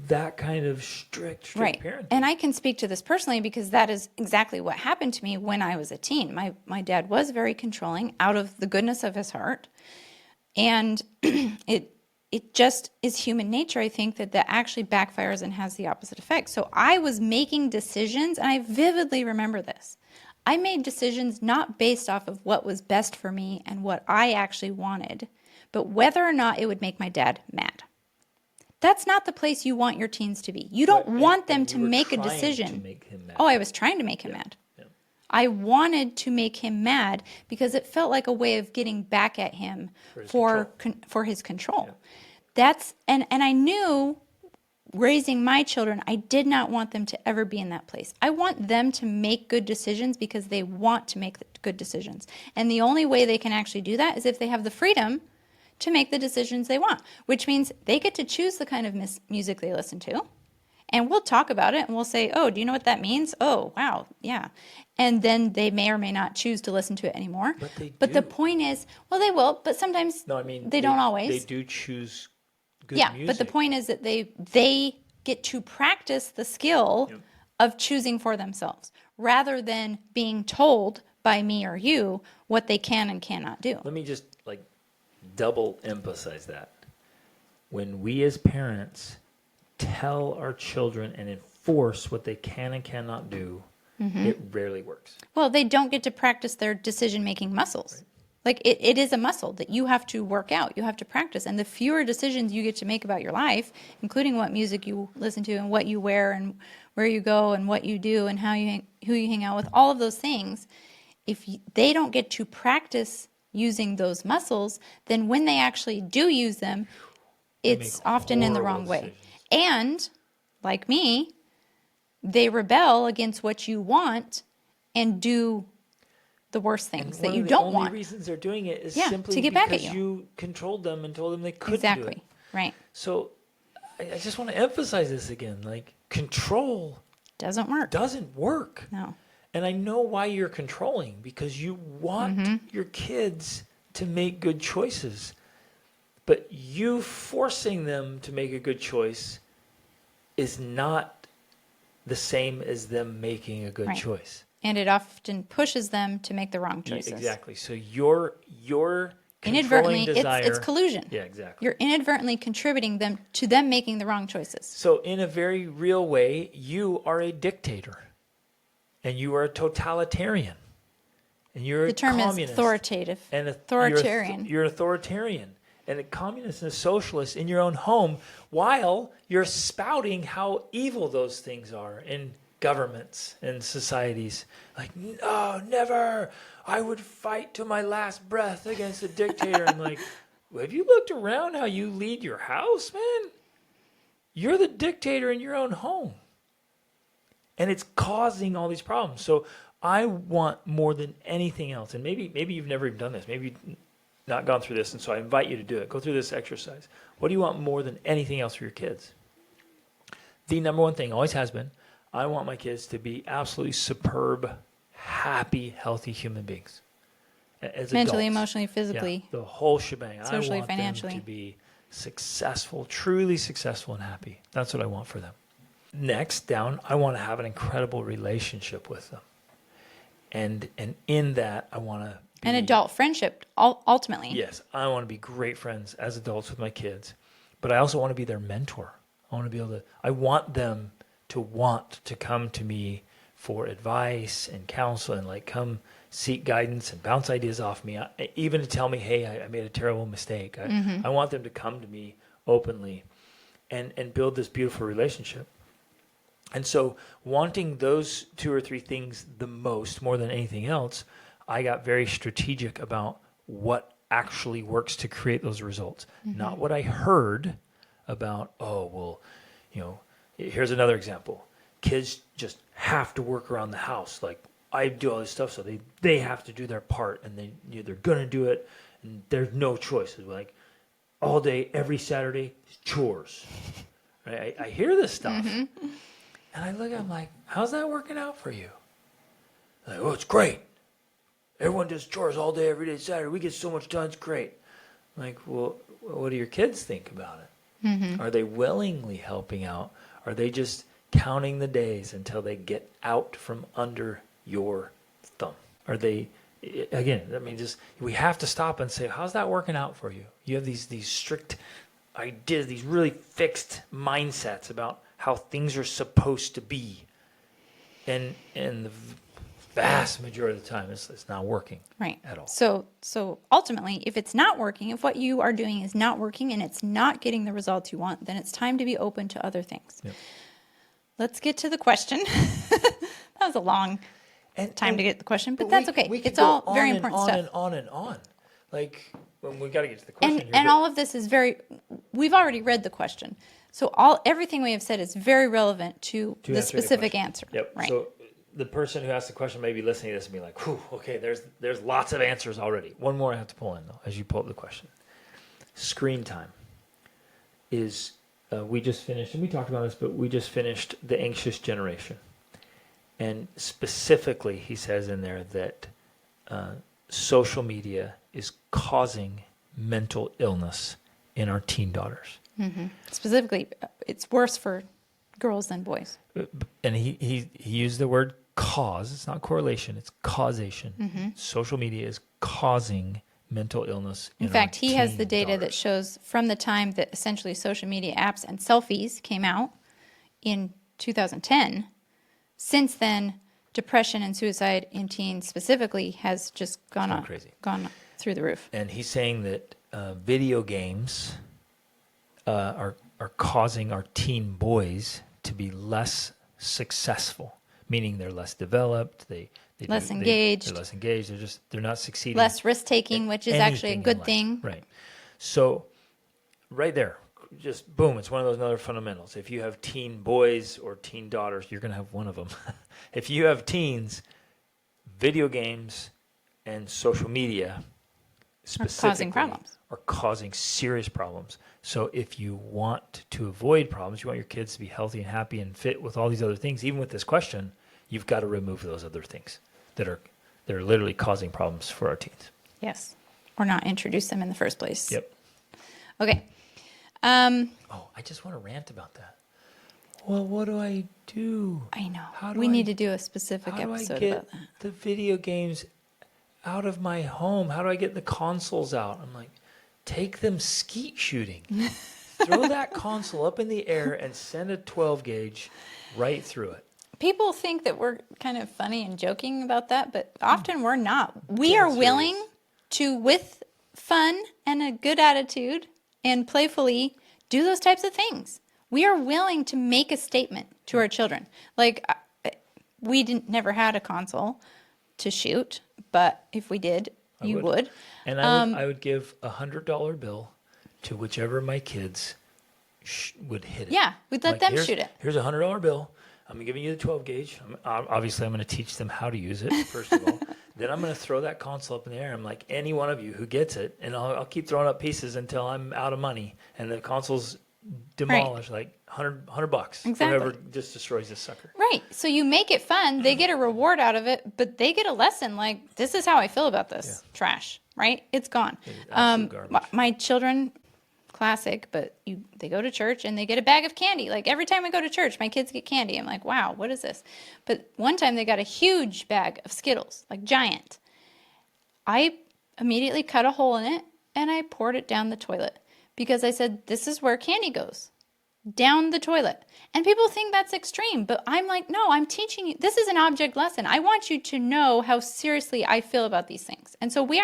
that kind of strict parenting. And I can speak to this personally because that is exactly what happened to me when I was a teen. My dad was very controlling out of the goodness of his heart. And it just is human nature, I think, that actually backfires and has the opposite effect. So I was making decisions, and I vividly remember this. I made decisions not based off of what was best for me and what I actually wanted, but whether or not it would make my dad mad. That's not the place you want your teens to be. You don't want them to make a decision. To make him mad. Oh, I was trying to make him mad. Yeah. I wanted to make him mad because it felt like a way of getting back at him for his control. Yeah. That's and I knew raising my children, I did not want them to ever be in that place. I want them to make good decisions because they want to make good decisions. And the only way they can actually do that is if they have the freedom to make the decisions they want, which means they get to choose the kind of music they listen to. And we'll talk about it and we'll say, oh, do you know what that means? Oh, wow, yeah. And then they may or may not choose to listen to it anymore. But the point is, well, they will, but sometimes they don't always. They do choose good music. But the point is that they get to practice the skill of choosing for themselves rather than being told by me or you what they can and cannot do. Let me just double emphasize that. When we as parents tell our children and enforce what they can and cannot do, it rarely works. Well, they don't get to practice their decision-making muscles. Right. Like it is a muscle that you have to work out, you have to practice. And the fewer decisions you get to make about your life, including what music you listen to and what you wear and where you go and what you do and who you hang out with, all of those things, they don't get to practice using those muscles, then when they actually do use them, it's often in the wrong way. And, like me, they rebel against what you want and do the worst things that you don't want. The only reasons they're doing it is simply to get back at because you controlled them and told them they couldn't do it. Right. So I just want to emphasize this again. Control doesn't work. No. And I know why you're controlling, because you want your kids to make good choices. But you forcing them to make a good choice is not the same as them making a good choice. And it often pushes them to make the wrong choices. Exactly. So your inadvertently, desire, it's collusion. Yeah, exactly. You're inadvertently contributing to them making the wrong choices. So in a very real way, you are a dictator. And you are a totalitarian. And you're a communist. The term is authoritative. And authoritarian. You're authoritarian. And a communist and a socialist in your own home, while you're spouting how evil those things are in governments and societies. No, never. I would fight to my last breath against a dictator. I'm like, have you looked around how you lead your house, man? You're the dictator in your own home. And it's causing all these problems. So I want more than anything else, and maybe you've never even done this. Maybe you've not gone through this, and so I invite you to do it. Go through this exercise. What do you want more than anything else for your kids? The number one thing always has been, I want my kids to be absolutely superb, happy, healthy human beings. As mentally, adults. Emotionally, physically. Yeah, the whole shebang. Socially, I want financially. them to be successful, truly successful and happy. That's what I want for them. Next down, I want to have an incredible relationship with them. And in that, I want to an adult friendship ultimately. Yes, I want to be great friends as adults with my kids, but I also want to be their mentor. I want them to want to come to me for advice and counsel and like come seek guidance and bounce ideas off me, even to tell me, hey, I made a terrible mistake. I want them to come to me openly and build this beautiful relationship. And so wanting those 2 or 3 things the most, more than anything else, I got very strategic about what actually works to create those results. Not what I heard about, here's another example. Kids just have to work around the house. Like, I do all this stuff, so they have to do their part, and they're going to do it, and there's no choice. It's like all day, every Saturday, chores. Right? I hear this stuff, and I look at them like, how's that working out for you? Like, oh, it's great. Everyone does chores all day, every day, Saturday. We get so much done. It's great. I'm like, well, what do your kids think about it? Are they willingly helping out? Are they just counting the days until they get out from under your thumb? Are they, again, we have to stop and say, how's that working out for you? You have these strict ideas, these really fixed mindsets about how things are supposed to be. And the vast majority of the time, it's not working at all. So ultimately, if it's not working, if what you are doing is not working and it's not getting the results you want, then it's time to be open to other things. Yep. Let's get to the question. That was a long time to get the question, but that's okay. It's all very important stuff. And on and on. Like, when we got to get to the question. And all of this is we've already read the question. So everything we have said is very relevant to the specific answer. Yep. Right. So the person who asked the question may be listening to this and be like, whew, okay, there's lots of answers already. One more I have to pull in, though, as you pull up the question. Screen time is, we just finished, and we talked about this, but we just finished the anxious generation. And specifically, he says in there that social media is causing mental illness in our teen daughters. Specifically, it's worse for girls than boys. And he used the word cause. It's not correlation, it's causation. Social media is causing mental illness in fact, he has the data daughters. that shows from the time that essentially social media apps and selfies came out in 2010, since then, depression and suicide in teens specifically has just gone through the roof. And he's saying that video games are causing our teen boys to be less successful, meaning they're less developed, they're less engaged. They're not succeeding. Less risk taking, which is actually a good thing. Right. So right there, just boom, it's one of those other fundamentals. If you have teen boys or teen daughters, you're going to have one of them. If you have teens, video games and social media specifically are causing serious problems. So if you want to avoid problems, you want your kids to be healthy and happy and fit with all these other things, even with this question, you've got to remove those other things that are literally causing problems for our teens. Yes. Or not introduce them in the first place. Yep. Okay. I just want to rant about that. Well, what do I do? I know. We need to do a specific episode about that. The video games out of my home. How do I get the consoles out? I'm like, take them skeet shooting. Throw that console up in the air and send a 12 gauge right through it. People think that we're kind of funny and joking about that, but often we're not. We are willing to, with fun and a good attitude and playfully, do those types of things. We are willing to make a statement to our children. Like, we never had a console to shoot, but if we did, you would. And I would give $100 bill to whichever of my kids would hit it. Yeah, we'd let them shoot it. Here's a $100 bill. I'm giving you the 12 gauge. Obviously, I'm going to teach them how to use it, first of all. Then I'm going to throw that console up in the air. I'm like, any one of you who gets it, and I'll keep throwing up pieces until I'm out of money. And the console's demolished, like $100 Exactly. for whoever just destroys this sucker. Right. So you make it fun. They get a reward out of it, but they get a lesson. Like, this is how I feel about this trash. Right? It's gone. Absolute garbage. My children, classic, but they go to church and they get a bag of candy. Like, every time we go to church, my kids get candy. I'm like, wow, what is this? But one time they got a huge bag of Skittles, like giant. I immediately cut a hole in it and I poured it down the toilet because I said, this is where candy goes, down the toilet. And people think that's extreme, but I'm like, no, I'm teaching you. This is an object lesson. I want you to know how seriously I feel about these things. And so we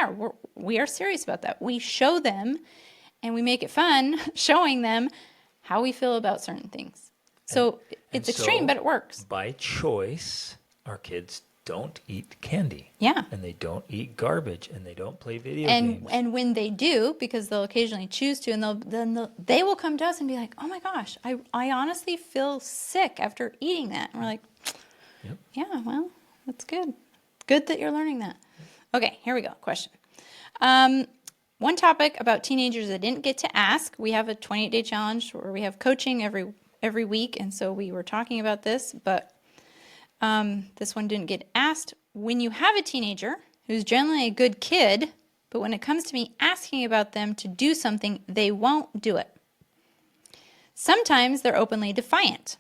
are serious about that. We show them and we make it fun showing them how we feel about certain things. So it's extreme, but it works. By choice, our kids don't eat candy. Yeah. And they don't eat garbage, and they don't play video games. And when they do, because they'll occasionally choose to, and they will come to us and be like, oh my gosh, I honestly feel sick after eating that. And we're like, Yep. yeah, well, that's good. Good that you're learning that. Okay, here we go. Question. One topic about teenagers I didn't get to ask. We have a 28-day challenge where we have coaching every week, and so we were talking about this, but this one didn't get asked. When you have a teenager who's generally a good kid, but when it comes to me asking about them to do something, they won't do it. Sometimes they're openly defiant.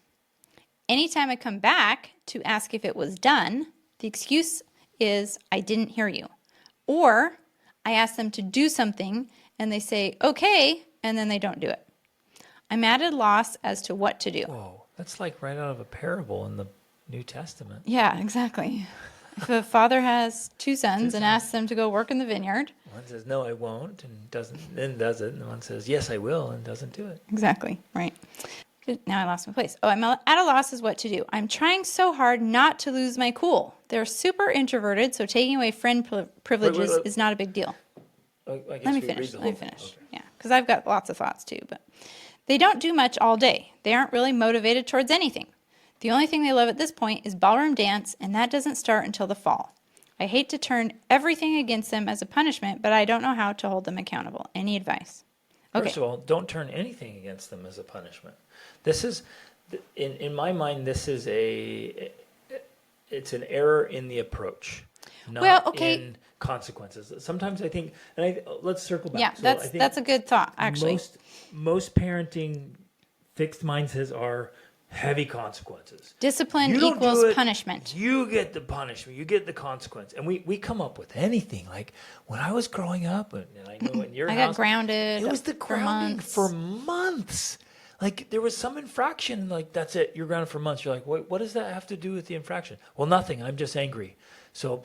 Anytime I come back to ask if it was done, the excuse is, I didn't hear you. Or I ask them to do something and they say, okay, and then they don't do it. I'm at a loss as to what to do. Whoa, that's like right out of a parable in the New Testament. Yeah, exactly. If a father has two sons and asks them to go work in the vineyard. One says, no, I won't, and then does it. And one says, yes, I will, and doesn't do it. Exactly, right. Now I lost my place. Oh, I'm at a loss as what to do. I'm trying so hard not to lose my cool. They're super introverted, so taking away friend privileges is not a big deal. Let me finish. Okay. Yeah, because I've got lots of thoughts too. But they don't do much all day. They aren't really motivated towards anything. The only thing they love at this point is ballroom dance, and that doesn't start until the fall. I hate to turn everything against them as a punishment, but I don't know how to hold them accountable. Any advice? Okay. First of all, don't turn anything against them as a punishment. This is, in my mind, it's an error in the approach, not in consequences. Sometimes I think, let's circle back. Yeah, So that's a good thought, actually. Most parenting fixed mindsets are heavy consequences. Discipline equals punishment. You get the punishment. You get the consequence. And we come up with anything. Like when I was growing up, and I know in your I house, got grounded. it was the grounding for months. Like there was some infraction, like that's it, you're grounded for months. You're like, what does that have to do with the infraction? Well, nothing. I'm just angry. So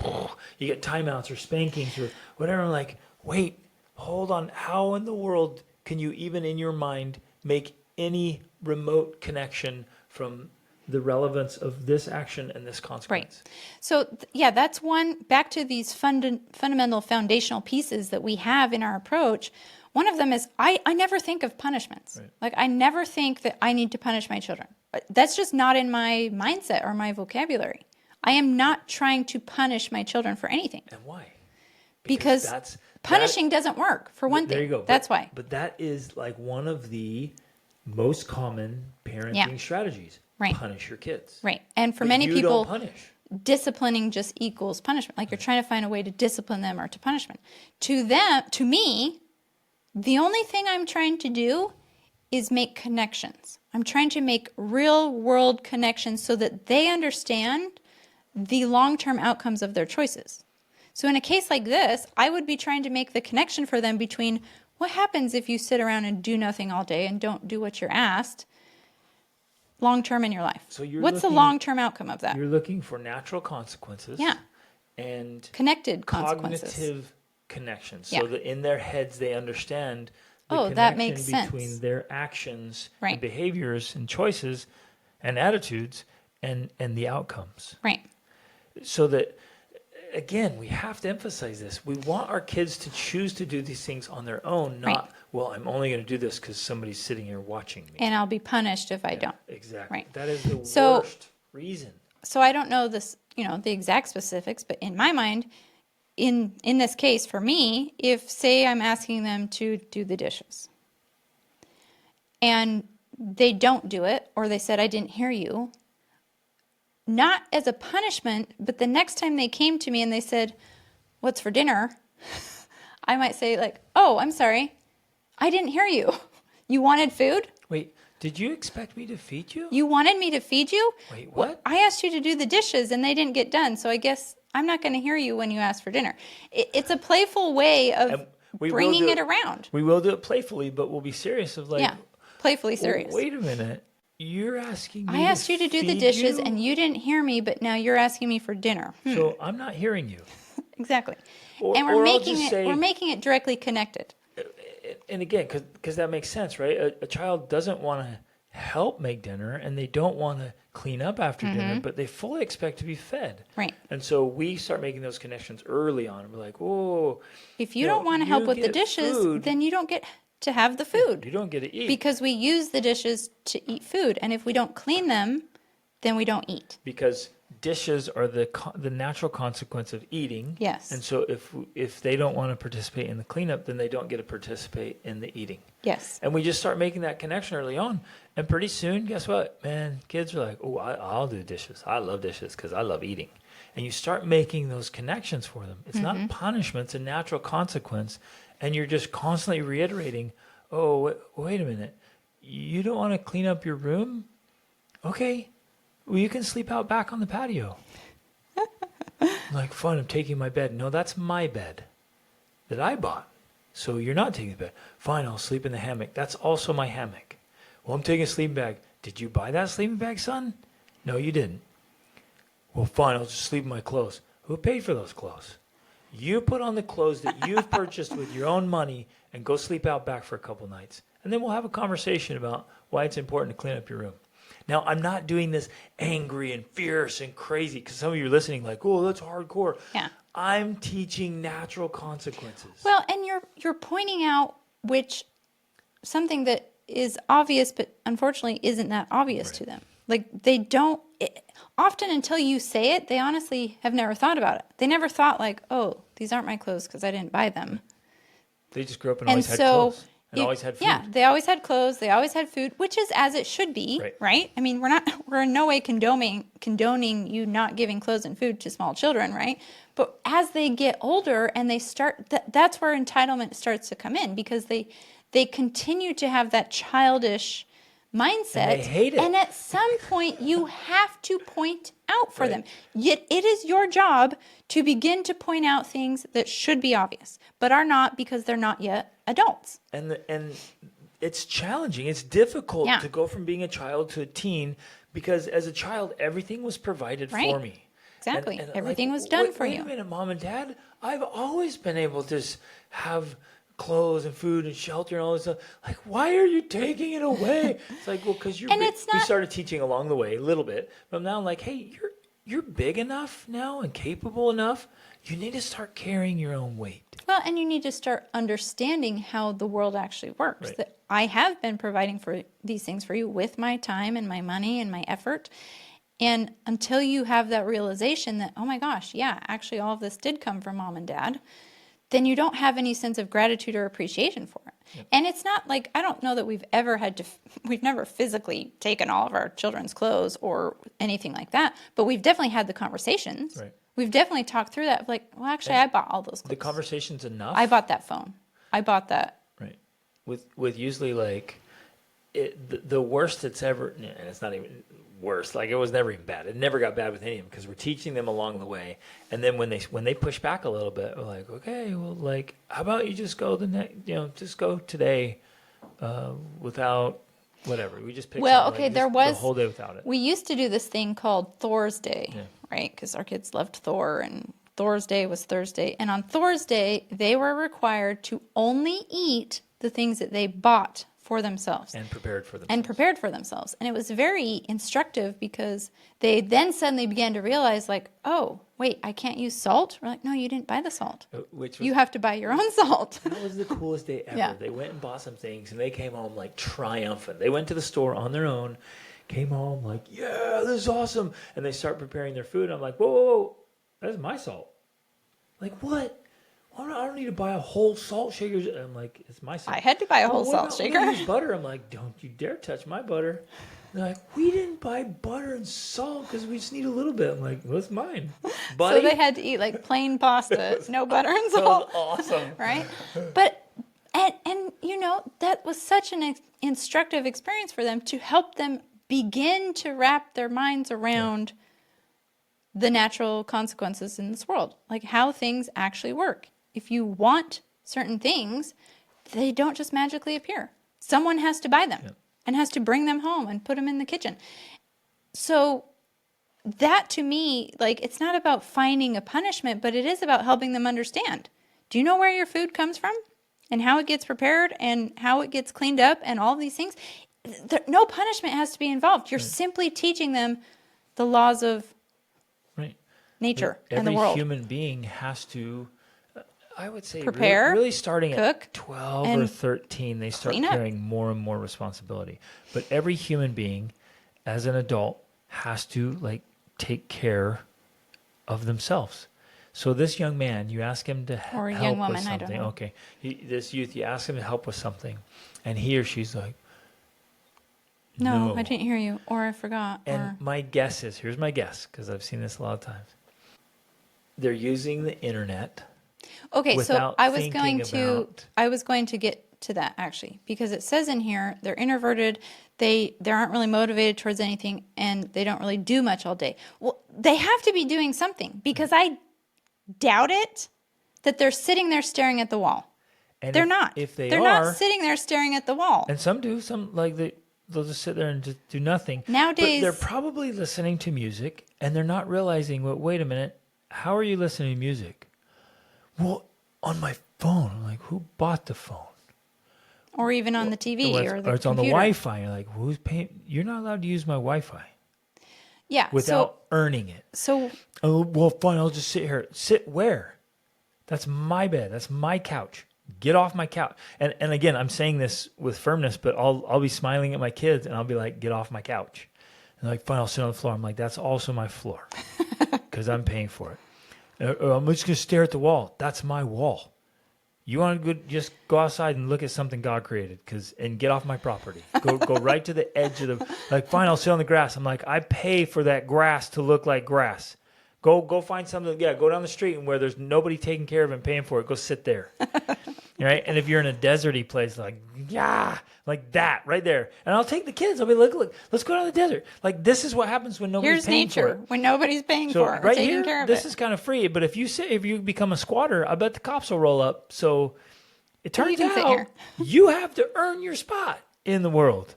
you get timeouts or spankings or whatever. I'm like, wait, hold on. How in the world can you even in your mind make any remote connection from the relevance of this action and this consequence? Right. So, yeah, that's one. Back to these fundamental foundational pieces that we have in our approach. One of them is I never think of punishments. Right. Like, I never think that I need to punish my children. That's just not in my mindset or my vocabulary. I am not trying to punish my children for anything. And why? Because punishing doesn't work, for one thing. There you go. That's why. But that is like one of the most common parenting strategies. Right. Punish your kids. Right. And for many people, disciplining just equals punishment. Like you're trying to find a way to discipline them or to punishment. To me, the only thing I'm trying to do is make connections. I'm trying to make real world connections so that they understand the long-term outcomes of their choices. So in a case like this, I would be trying to make the connection for them between what happens if you sit around and do nothing all day and don't do what you're asked long-term in your life. So what's the long-term outcome of that? You're looking for natural consequences. Yeah. And connected consequences. Cognitive connections. Yeah. So that in their heads they understand the connection that makes between sense. their actions Right. and behaviors and choices and attitudes and the outcomes. Right. So that, again, we have to emphasize this. We want our kids to choose to do these things on their own, not, well, I'm only going to do this because somebody's sitting here watching me. And I'll be punished if I don't. Exactly. Right. That is the worst reason. So I don't know this, the exact specifics, but in my mind, in this case for me, if say I'm asking them to do the dishes and they don't do it, or they said, I didn't hear you, not as a punishment, but the next time they came to me and they said, what's for dinner? I might say like, oh, I'm sorry. I didn't hear you. You wanted food? Wait, did you expect me to feed you? You wanted me to feed you? Wait, what? Well, I asked you to do the dishes and they didn't get done. So I guess I'm not going to hear you when you ask for dinner. It's a playful way of And we will bringing do it around. We will do it playfully, but we'll be serious of like, Yeah, playfully serious. Wait a minute. You're asking me I asked you to do the feed dishes you? and you didn't hear me, but now you're asking me for dinner. So I'm not hearing you. Exactly. Or- And or I'll just say- we're making it directly connected. And again, because that makes sense, right? A child doesn't want to help make dinner and they don't want to clean up after dinner, but they fully expect to be fed. Right. And so we start making those connections early on. We're like, whoa. If you don't want to help with the get dishes, food. then you don't get to have the food. You don't get to eat. Because we use the dishes to eat food. And if we don't clean them, then we don't eat. Because dishes are the natural consequence of eating. Yes. And so if they don't want to participate in the cleanup, then they don't get to participate in the eating. Yes. And we just start making that connection early on. And pretty soon, guess what? Man, kids are like, oh, I'll do dishes. I love dishes because I love eating. And you start making those connections for them. It's not punishment. It's a natural consequence. And you're just constantly reiterating, oh, wait a minute. You don't want to clean up your room? Okay. Well, you can sleep out back on the patio. Like, fun, I'm taking my bed. No, that's my bed that I bought. So you're not taking the bed. Fine, I'll sleep in the hammock. That's also my hammock. Well, I'm taking a sleeping bag. Did you buy that sleeping bag, son? No, you didn't. Well, fine, I'll just sleep in my clothes. Who paid for those clothes? You put on the clothes that you've purchased with your own money and go sleep out back for a couple nights. And then we'll have a conversation about why it's important to clean up your room. Now, I'm not doing this angry and fierce and crazy because some of you are listening like, oh, that's hardcore. Yeah. I'm teaching natural consequences. Well, and you're pointing out something that is obvious, but unfortunately isn't that obvious to them. Like they don't, often until you say it, they honestly have never thought about it. They never thought like, oh, these aren't my clothes because I didn't buy them. They just grew up and always had clothes and always had food. Yeah, they always had clothes. They always had food, which is as it should be, right? I mean, we're in no way condoning you not giving clothes and food to small children, right? But as they get older and they start, that's where entitlement starts to come in because they continue to have that childish mindset. And they hate it. And at some point, you have to point out for them. Yet it is your job to begin to point out things that should be obvious, but are not because they're not yet adults. And it's challenging. It's difficult to go from being a child to a teen because as a child, everything was provided for me. Exactly. And everything was done for you. Wait a minute, Mom and Dad. I've always been able to have clothes and food and shelter and all this stuff. Like, why are you taking it away? It's like, well, because we started teaching along the way a little bit. But now I'm like, hey, you're big enough now and capable enough. You need to start carrying your own weight. Well, and you need to start understanding how the world actually works. That I have been providing for these things for you with my time and my money and my effort. And until you have that realization that, oh my gosh, yeah, actually all of this did come from Mom and Dad, then you don't have any sense of gratitude or appreciation for it. Yep. And it's not like, I don't know that we've never physically taken all of our children's clothes or anything like that, but we've definitely had the conversations. Right. We've definitely talked through that. Like, well, actually, I bought all those clothes. The conversation's enough. I bought that phone. I bought that. Right. With usually like the worst it's ever, and it's not even worse. Like it was never even bad. It never got bad with any of them because we're teaching them along the way. And then when they push back a little bit, we're like, okay, well, like, how about you just go just go today without whatever. We just picked there was the whole day without it. We used to do this thing called Thor's Day, right? Because our kids loved Thor, and Thor's Day was Thursday. And on Thor's Day, they were required to only eat the things that they bought for themselves. And prepared for themselves. And it was very instructive because they then suddenly began to realize like, oh, wait, I can't use salt? We're like, no, you didn't buy the salt. You have to buy your own salt. That was the coolest day ever. Yeah. They went and bought some things and they came home like triumphant. They went to the store on their own, came home like, yeah, this is awesome. And they start preparing their food. And I'm like, whoa, that's my salt. Like, what? I don't need to buy a whole salt shaker. I'm like, it's my salt. I had to buy a whole salt shaker. I use butter. I'm like, don't you dare touch my butter. They're like, we didn't buy butter and salt because we just need a little bit. I'm like, well, it's mine, buddy. So they had to eat like plain pasta, no butter and salt. That was awesome. Right? But, and that was such an instructive experience for them to help them begin to wrap their minds around the natural consequences in this world, like how things actually work. If you want certain things, they don't just magically appear. Someone has to buy them and has to bring them home and put them in the kitchen. So that to me, like, it's not about finding a punishment, but it is about helping them understand. Do you know where your food comes from and how it gets prepared and how it gets cleaned up and all of these things? No punishment has to be involved. You're simply teaching them the laws of nature and the world. Every human being has to, I would say, prepare, really starting cook, at 12 or 13, they start carrying more and more responsibility. But every human being, as an adult, has to take care of themselves. So this young man, you ask him to help with something. I don't know. Okay, this youth, you ask him to help with something, and he or she's like, No, I didn't hear you, or I forgot. And my guess is, here's my guess, because I've seen this a lot of times. They're using the internet. Okay, so I was going to get to that actually, because it says in here they're introverted, they aren't really motivated towards anything, and they don't really do much all day. Well, they have to be doing something, because I doubt it that they're sitting there staring at the wall. And they're not. If they're not sitting there staring at the wall. And some do. Some they'll just sit there and just do nothing. Nowadays, but they're probably listening to music, and they're not realizing, well, wait a minute, how are you listening to music? Well, on my phone. I'm like, who bought the phone? Or even on the TV or the Or it's computer. on the Wi-Fi. You're like, who's paying? You're not allowed to use my Wi-Fi. Yeah. Without earning it. So. Oh, well, fine. I'll just sit here. Sit where? That's my bed. That's my couch. Get off my couch. And again, I'm saying this with firmness, but I'll be smiling at my kids and I'll be like, get off my couch. And they're like, fine, I'll sit on the floor. I'm like, that's also my floor because I'm paying for it. I'm just going to stare at the wall. That's my wall. You want to just go outside and look at something God created and get off my property. Go right to the edge of fine, I'll sit on the grass. I'm like, I pay for that grass to look like grass. Go find something. Yeah, go down the street and where there's nobody taking care of it and paying for it. Go sit there. Right? And if you're in a deserty place, like that right there. And I'll take the kids. I'll be like, look, let's go down the desert. Like, this is what happens when nobody's paying for it. Here's nature when nobody's paying for it or taking care of it. This is kind of free. But if you become a squatter, I bet the cops will roll up. So it turns out you have to earn your spot in the world.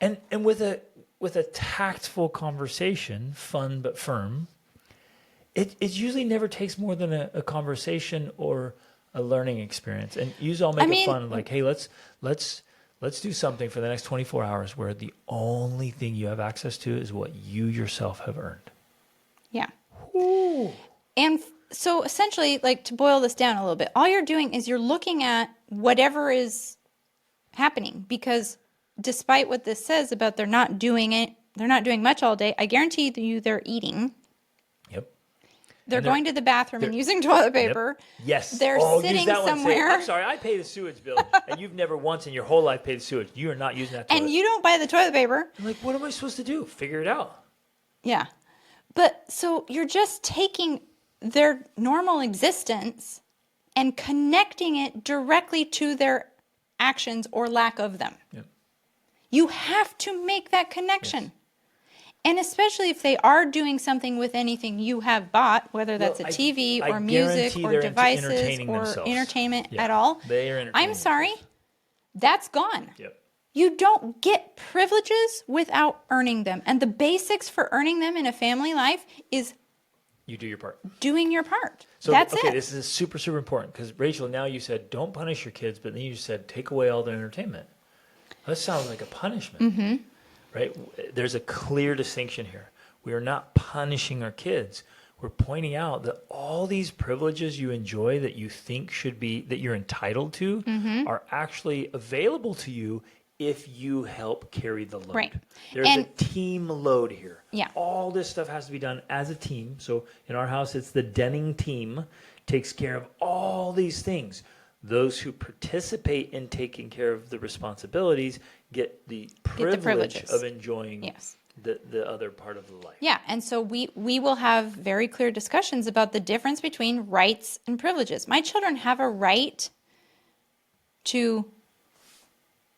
And with a tactful conversation, fun but firm, it usually never takes more than a conversation or a learning experience. And usually I'll make it fun. Like, hey, let's do something for the next 24 hours where the only thing you have access to is what you yourself have earned. Yeah. Ooh. And so essentially, to boil this down a little bit, all you're doing is you're looking at whatever is happening, because despite what this says about they're not doing much all day, I guarantee you they're eating. Yep. They're going to the bathroom and using toilet paper. Yep. Yes. They're sitting somewhere. I'm sorry, I pay the sewage bill, and you've never once in your whole life paid the sewage. You are not using that toilet. And you don't buy the toilet paper. I'm like, what am I supposed to do? Figure it out. Yeah. But so you're just taking their normal existence and connecting it directly to their actions or lack of them. Yep. You have to make that connection. Yes. And especially if they are doing something with anything you have bought, whether that's a TV or music or devices or entertainment at all, I'm sorry, that's gone. Yep. You don't get privileges without earning them. And the basics for earning them in a family life is you do your part. Doing your part. So, that's it. This is super, super important because, Rachel, now you said don't punish your kids, but then you said take away all their entertainment. That sounds like a punishment. Mm-hmm. Right? There's a clear distinction here. We are not punishing our kids. We're pointing out that all these privileges you enjoy that you think should be, that you're entitled to, are actually available to you if you help carry the load. Right. There's a team load here. Yeah. All this stuff has to be done as a team. So in our house, it's the Dennings team takes care of all these things. Those who participate in taking care of the responsibilities get the privilege of enjoying the other part of the life. Yeah, and so we will have very clear discussions about the difference between rights and privileges. My children have a right to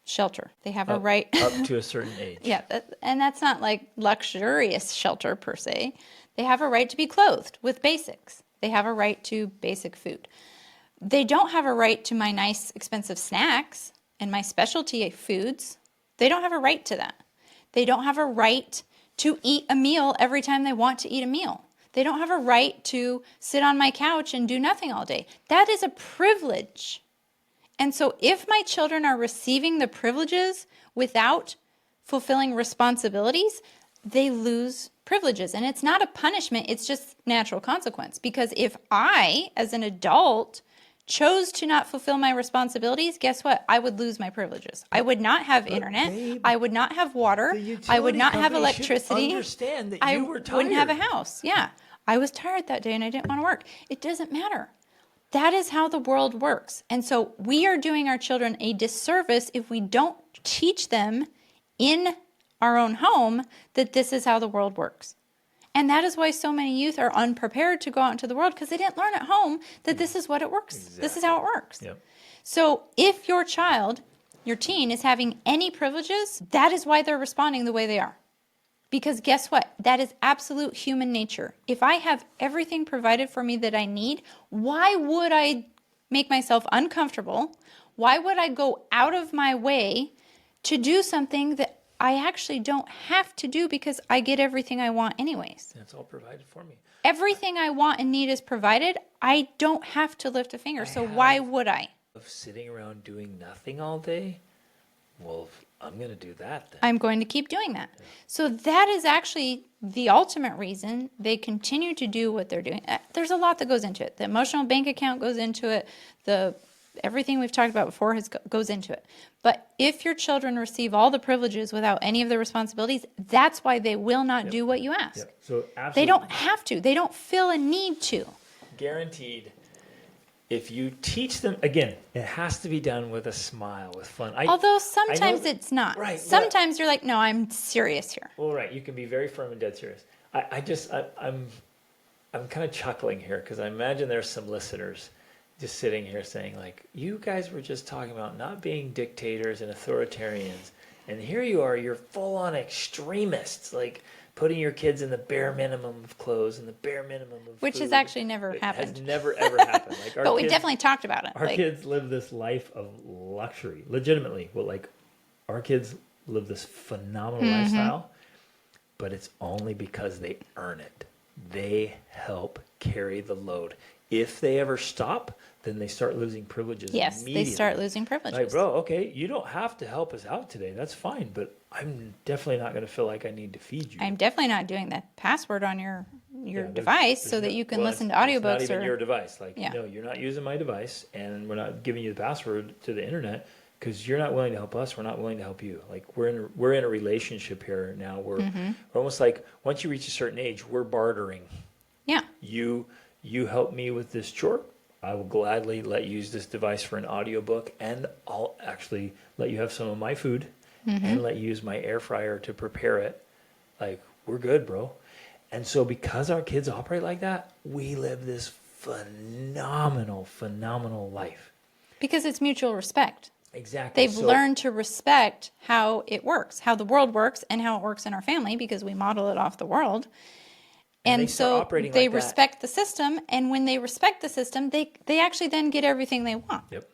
shelter. They have a right up to a certain age. Yeah, and that's not like luxurious shelter per se. They have a right to be clothed with basics. They have a right to basic food. They don't have a right to my nice, expensive snacks and my specialty foods. They don't have a right to that. They don't have a right to eat a meal every time they want to eat a meal. They don't have a right to sit on my couch and do nothing all day. That is a privilege. And so if my children are receiving the privileges without fulfilling responsibilities, they lose privileges. And it's not a punishment, it's just natural consequence. Because if I, as an adult, chose to not fulfill my responsibilities, guess what? I would lose my privileges. I would not have internet. Babe, I would not have water. I would not have electricity. Understand that I you were tired. wouldn't have a house. Yeah. I was tired that day and I didn't want to work. It doesn't matter. That is how the world works. And so we are doing our children a disservice if we don't teach them in our own home that this is how the world works. And that is why so many youth are unprepared to go out into the world, because they didn't learn at home that this is what it works. Exactly. This is how it works. Yep. So if your child, your teen, is having any privileges, that is why they're responding the way they are. Because guess what? That is absolute human nature. If I have everything provided for me that I need, why would I make myself uncomfortable? Why would I go out of my way to do something that I actually don't have to do because I get everything I want anyways? That's all provided for me. Everything I want and need is provided. I don't have to lift a finger. So why would I? Of sitting around doing nothing all day? Well, I'm going to do that then. I'm going to keep doing that. Yeah. So that is actually the ultimate reason they continue to do what they're doing. There's a lot that goes into it. The emotional bank account goes into it. Everything we've talked about before goes into it. But if your children receive all the privileges without any of the responsibilities, that's why they will not do what you ask. Yep. So absolutely. They don't have to. They don't feel a need to. Guaranteed. If you teach them, again, it has to be done with a smile, with fun. Although sometimes it's not. Right. Sometimes you're like, no, I'm serious here. Well, right. You can be very firm and dead serious. I'm kind of chuckling here because I imagine there's some listeners just sitting here saying, like, you guys were just talking about not being dictators and authoritarians, and here you are, you're full-on extremists, like putting your kids in the bare minimum of clothes and the bare minimum of Which food. has actually never happened. Has never, ever happened. Like but we definitely talked about it. Our kids live this life of luxury, legitimately. Well, like, our kids live this phenomenal lifestyle, but it's only because they earn it. They help carry the load. If they ever stop, then they start losing privileges. Yes, they start losing privileges. Like, bro, okay, you don't have to help us out today. That's fine, but I'm definitely not going to feel like I need to feed you. I'm definitely not doing that password on your device so that you can listen to audiobooks. It's not even your device. Like, no, you're not using my device, and we're not giving you the password to the internet because you're not willing to help us. We're not willing to help you. Like, we're in a relationship here now. We're almost like, once you reach a certain age, we're bartering. Yeah. You help me with this chore. I will gladly let you use this device for an audiobook, and I'll actually let you have some of my food and let you use my air fryer to prepare it. Like, we're good, bro. And so because our kids operate like that, we live this phenomenal life. Because it's mutual respect. Exactly. They've learned to respect how it works, how the world works, and how it works in our family because we model it off the world. And so they respect the system, and when they respect the system, they actually then get everything they want. Yep.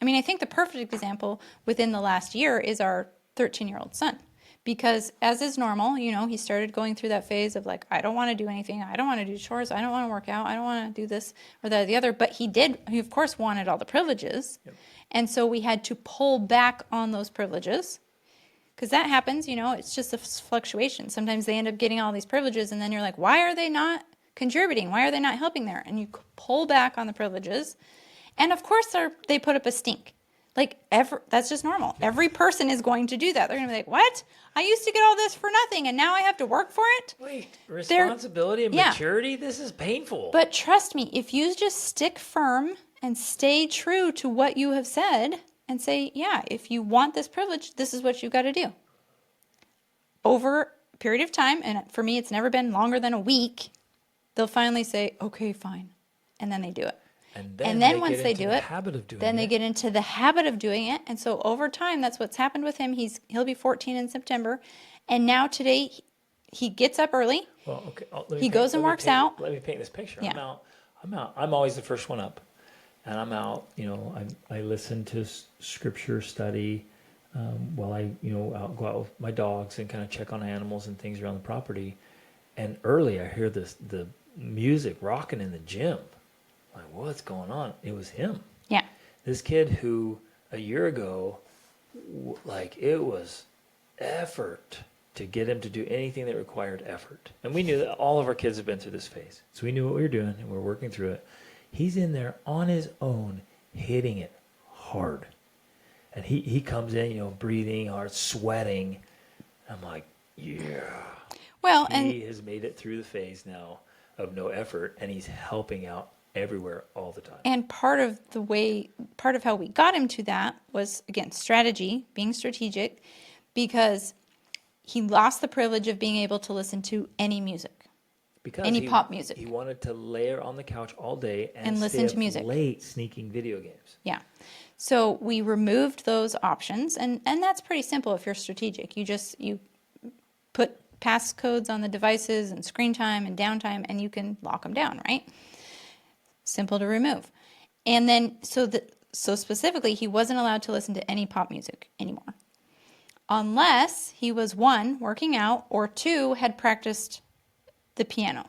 I mean, I think the perfect example within the last year is our 13-year-old son. Because as is normal, he started going through that phase of like, I don't want to do anything. I don't want to do chores. I don't want to work out. I don't want to do this or that or the other. But he of course wanted all the privileges. Yep. And so we had to pull back on those privileges. Because that happens, it's just a fluctuation. Sometimes they end up getting all these privileges, and then you're like, why are they not contributing? Why are they not helping there? And you pull back on the privileges. And of course, they put up a stink. That's just normal. Every person is going to do that. They're going to be like, what? I used to get all this for nothing, and now I have to work for it? Wait, responsibility and maturity? This is painful. But trust me, if you just stick firm and stay true to what you have said, and say, yeah, if you want this privilege, this is what you got to do. Over a period of time, and for me, it's never been longer than a week, they'll finally say, okay, fine. And then they do it. And then once they do it, then they get into the habit of doing it. And so over time, that's what's happened with him. He'll be 14 in September. And now today, he gets up early. Well, okay. He goes and works out. Let me paint this picture. Yeah. I'm out. I'm always the first one up, and I'm out. I listen to scripture study while I'll go out with my dogs and kind of check on animals and things around the property. And early, I hear the music rocking in the gym. Like, what's going on? It was him. Yeah. This kid who a year ago, it was effort to get him to do anything that required effort. And we knew that all of our kids have been through this phase. So we knew what we were doing and we're working through it. He's in there on his own, hitting it hard. And he comes in, breathing hard, sweating. I'm like, yeah. Well, he has made it through the phase now of no effort, and he's helping out everywhere all the time. And part of how we got him to that was, again, strategy, being strategic, because he lost the privilege of being able to listen to any music, pop music. He wanted to layer on the couch all day and listen to music late, sneaking video games. Yeah. So we removed those options, and that's pretty simple if you're strategic. You put passcodes on the devices and screen time and downtime, and you can lock them down, right? Simple to remove. And then, so specifically, he wasn't allowed to listen to any pop music anymore, unless he was, 1, working out, or 2, had practiced the piano.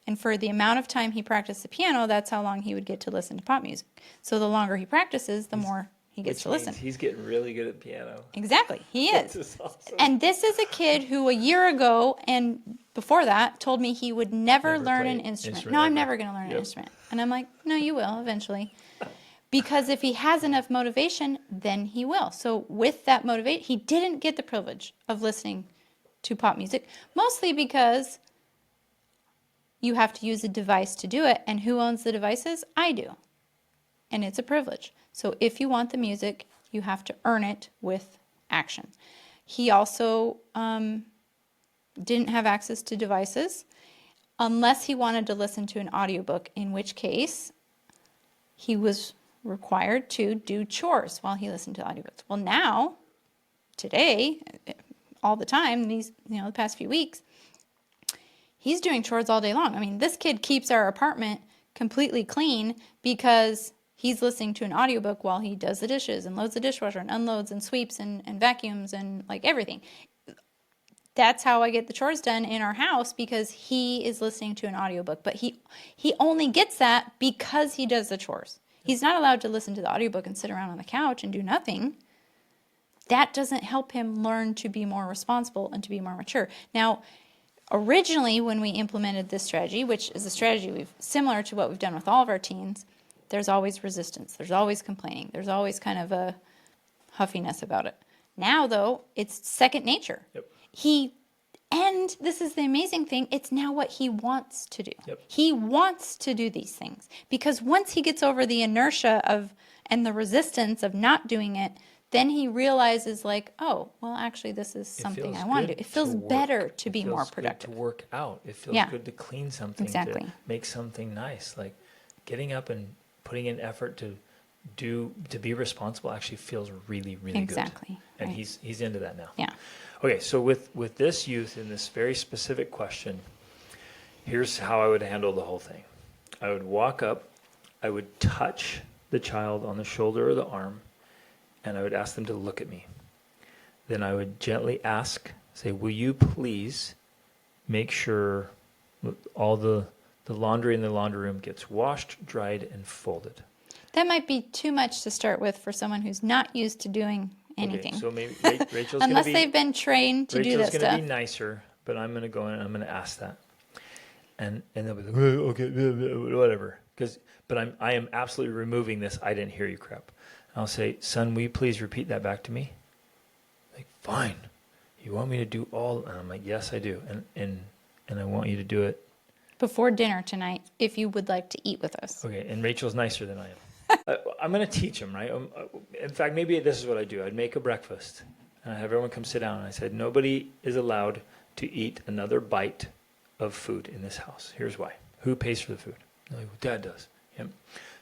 And for the amount of time he practiced the piano, that's how long he would get to listen to pop music. So the longer he practices, the more he gets to listen. He's getting really good at piano. Exactly, he is. This is awesome. And this is a kid who a year ago and before that told me he would never learn an instrument. No, I'm never going to learn an instrument. And I'm like, no, you will eventually. Because if he has enough motivation, then he will. So with that motivation, he didn't get the privilege of listening to pop music, mostly because you have to use a device to do it. And who owns the devices? I do. And it's a privilege. So if you want the music, you have to earn it with action. He also didn't have access to devices unless he wanted to listen to an audiobook, in which case he was required to do chores while he listened to audiobooks. Well, now, today, all the time, the past few weeks, he's doing chores all day long. I mean, this kid keeps our apartment completely clean because he's listening to an audiobook while he does the dishes and loads the dishwasher and unloads and sweeps and vacuums and everything. That's how I get the chores done in our house, because he is listening to an audiobook. But he only gets that because he does the chores. He's not allowed to listen to the audiobook and sit around on the couch and do nothing. That doesn't help him learn to be more responsible and to be more mature. Now, originally when we implemented this strategy, which is a strategy similar to what we've done with all of our teens, there's always resistance. There's always complaining. There's always kind of a huffiness about it. Now, though, it's second nature. Yep. And this is the amazing thing, it's now what he wants to do. Yep. He wants to do these things, because once he gets over the inertia and the resistance of not doing it, then he realizes, like, oh, well, actually, this is something I want to do. It feels better to be more productive. Good to work out. It feels good to clean something, exactly, to make something nice. Like getting up and putting in effort to be responsible actually feels really, really good. Exactly. And right. He's into that now. Yeah. Okay, so with this youth in this very specific question, here's how I would handle the whole thing. I would walk up, I would touch the child on the shoulder or the arm, and I would ask them to look at me. Then I would gently say, will you please make sure all the laundry in the laundry room gets washed, dried, and folded. That might be too much to start with for someone who's not used to doing anything. Okay, so maybe Rachel's unless they've been trained to do that stuff. Rachel's going to be nicer, but I'm going to go in and I'm going to ask that. And they'll be like, okay, whatever. But I am absolutely removing this I didn't hear you crap. And I'll say, son, will you please repeat that back to me? Like, fine. You want me to do all? And I'm like, yes, I do. And I want you to do it before dinner tonight, if you would like to eat with us. Okay, and Rachel's nicer than I am. I'm going to teach them, right? In fact, maybe this is what I do. I'd make a breakfast, and I'd have everyone come sit down, and I said, nobody is allowed to eat another bite of food in this house. Here's why. Who pays for the food? Like, well, Dad does. Yep.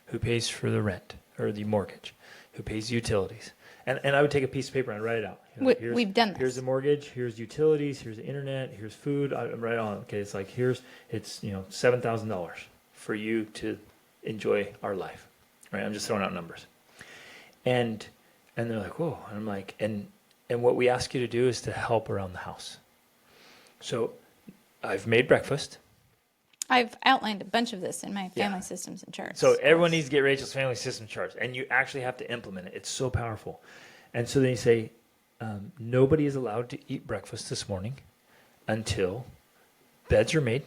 Who pays for the rent or the mortgage? Who pays utilities? And I would take a piece of paper and write it out. We've done this. Here's the mortgage. Here's utilities. Here's the internet. Here's food. I'm right on. Okay, it's like it's $7,000 for you to enjoy our life, right? I'm just throwing out numbers, and they're like, whoa. And I'm like, and what we ask you to do is to help around the house. So I've made breakfast. I've outlined a bunch of this in my family systems and charts. So everyone needs to get Rachel's family system charts, and you actually have to implement it. It's so powerful. And so then you say, nobody is allowed to eat breakfast this morning until beds are made,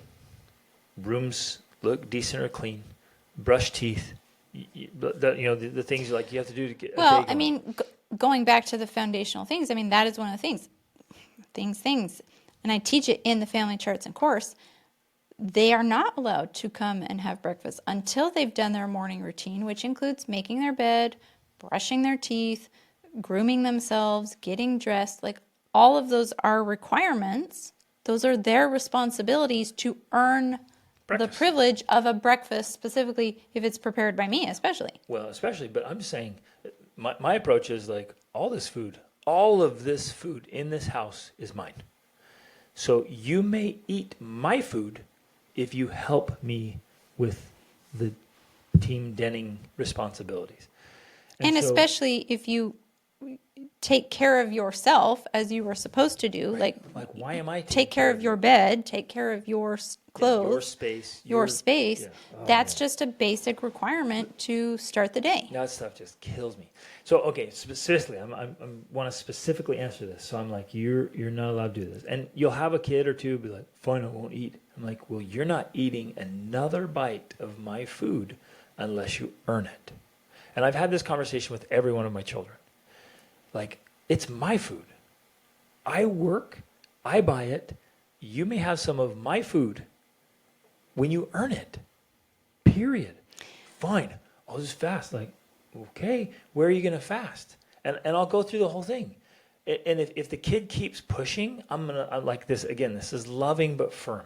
rooms look decent or clean, brush teeth, the things you have to do to get. Well, I mean, going back to the foundational things, I mean, that is one of the things. And I teach it in the family charts and course. They are not allowed to come and have breakfast until they've done their morning routine, which includes making their bed, brushing their teeth, grooming themselves, getting dressed. Like, all of those are requirements. Those are their responsibilities to earn breakfast. The privilege of a breakfast, specifically if it's prepared by me, especially. Well, especially, but I'm just saying, my approach is like, all of this food in this house is mine. So you may eat my food if you help me with the Team Denning responsibilities. And so, especially if you take care of yourself as you were supposed to do. Right. Like why am I take care of your bed, take care of your clothes, your space. Yeah. Oh, that's just a basic requirement to start the day. That stuff just kills me. So, okay, specifically, I want to specifically answer this. So I'm like, you're not allowed to do this. And you'll have a kid or two be like, fine, I won't eat. I'm like, well, you're not eating another bite of my food unless you earn it. And I've had this conversation with every one of my children. Like, it's my food. I work, I buy it. You may have some of my food when you earn it. Period. Fine. I'll just fast. Like, okay, where are you going to fast? And I'll go through the whole thing. And if the kid keeps pushing, I'm like this. Again, this is loving but firm.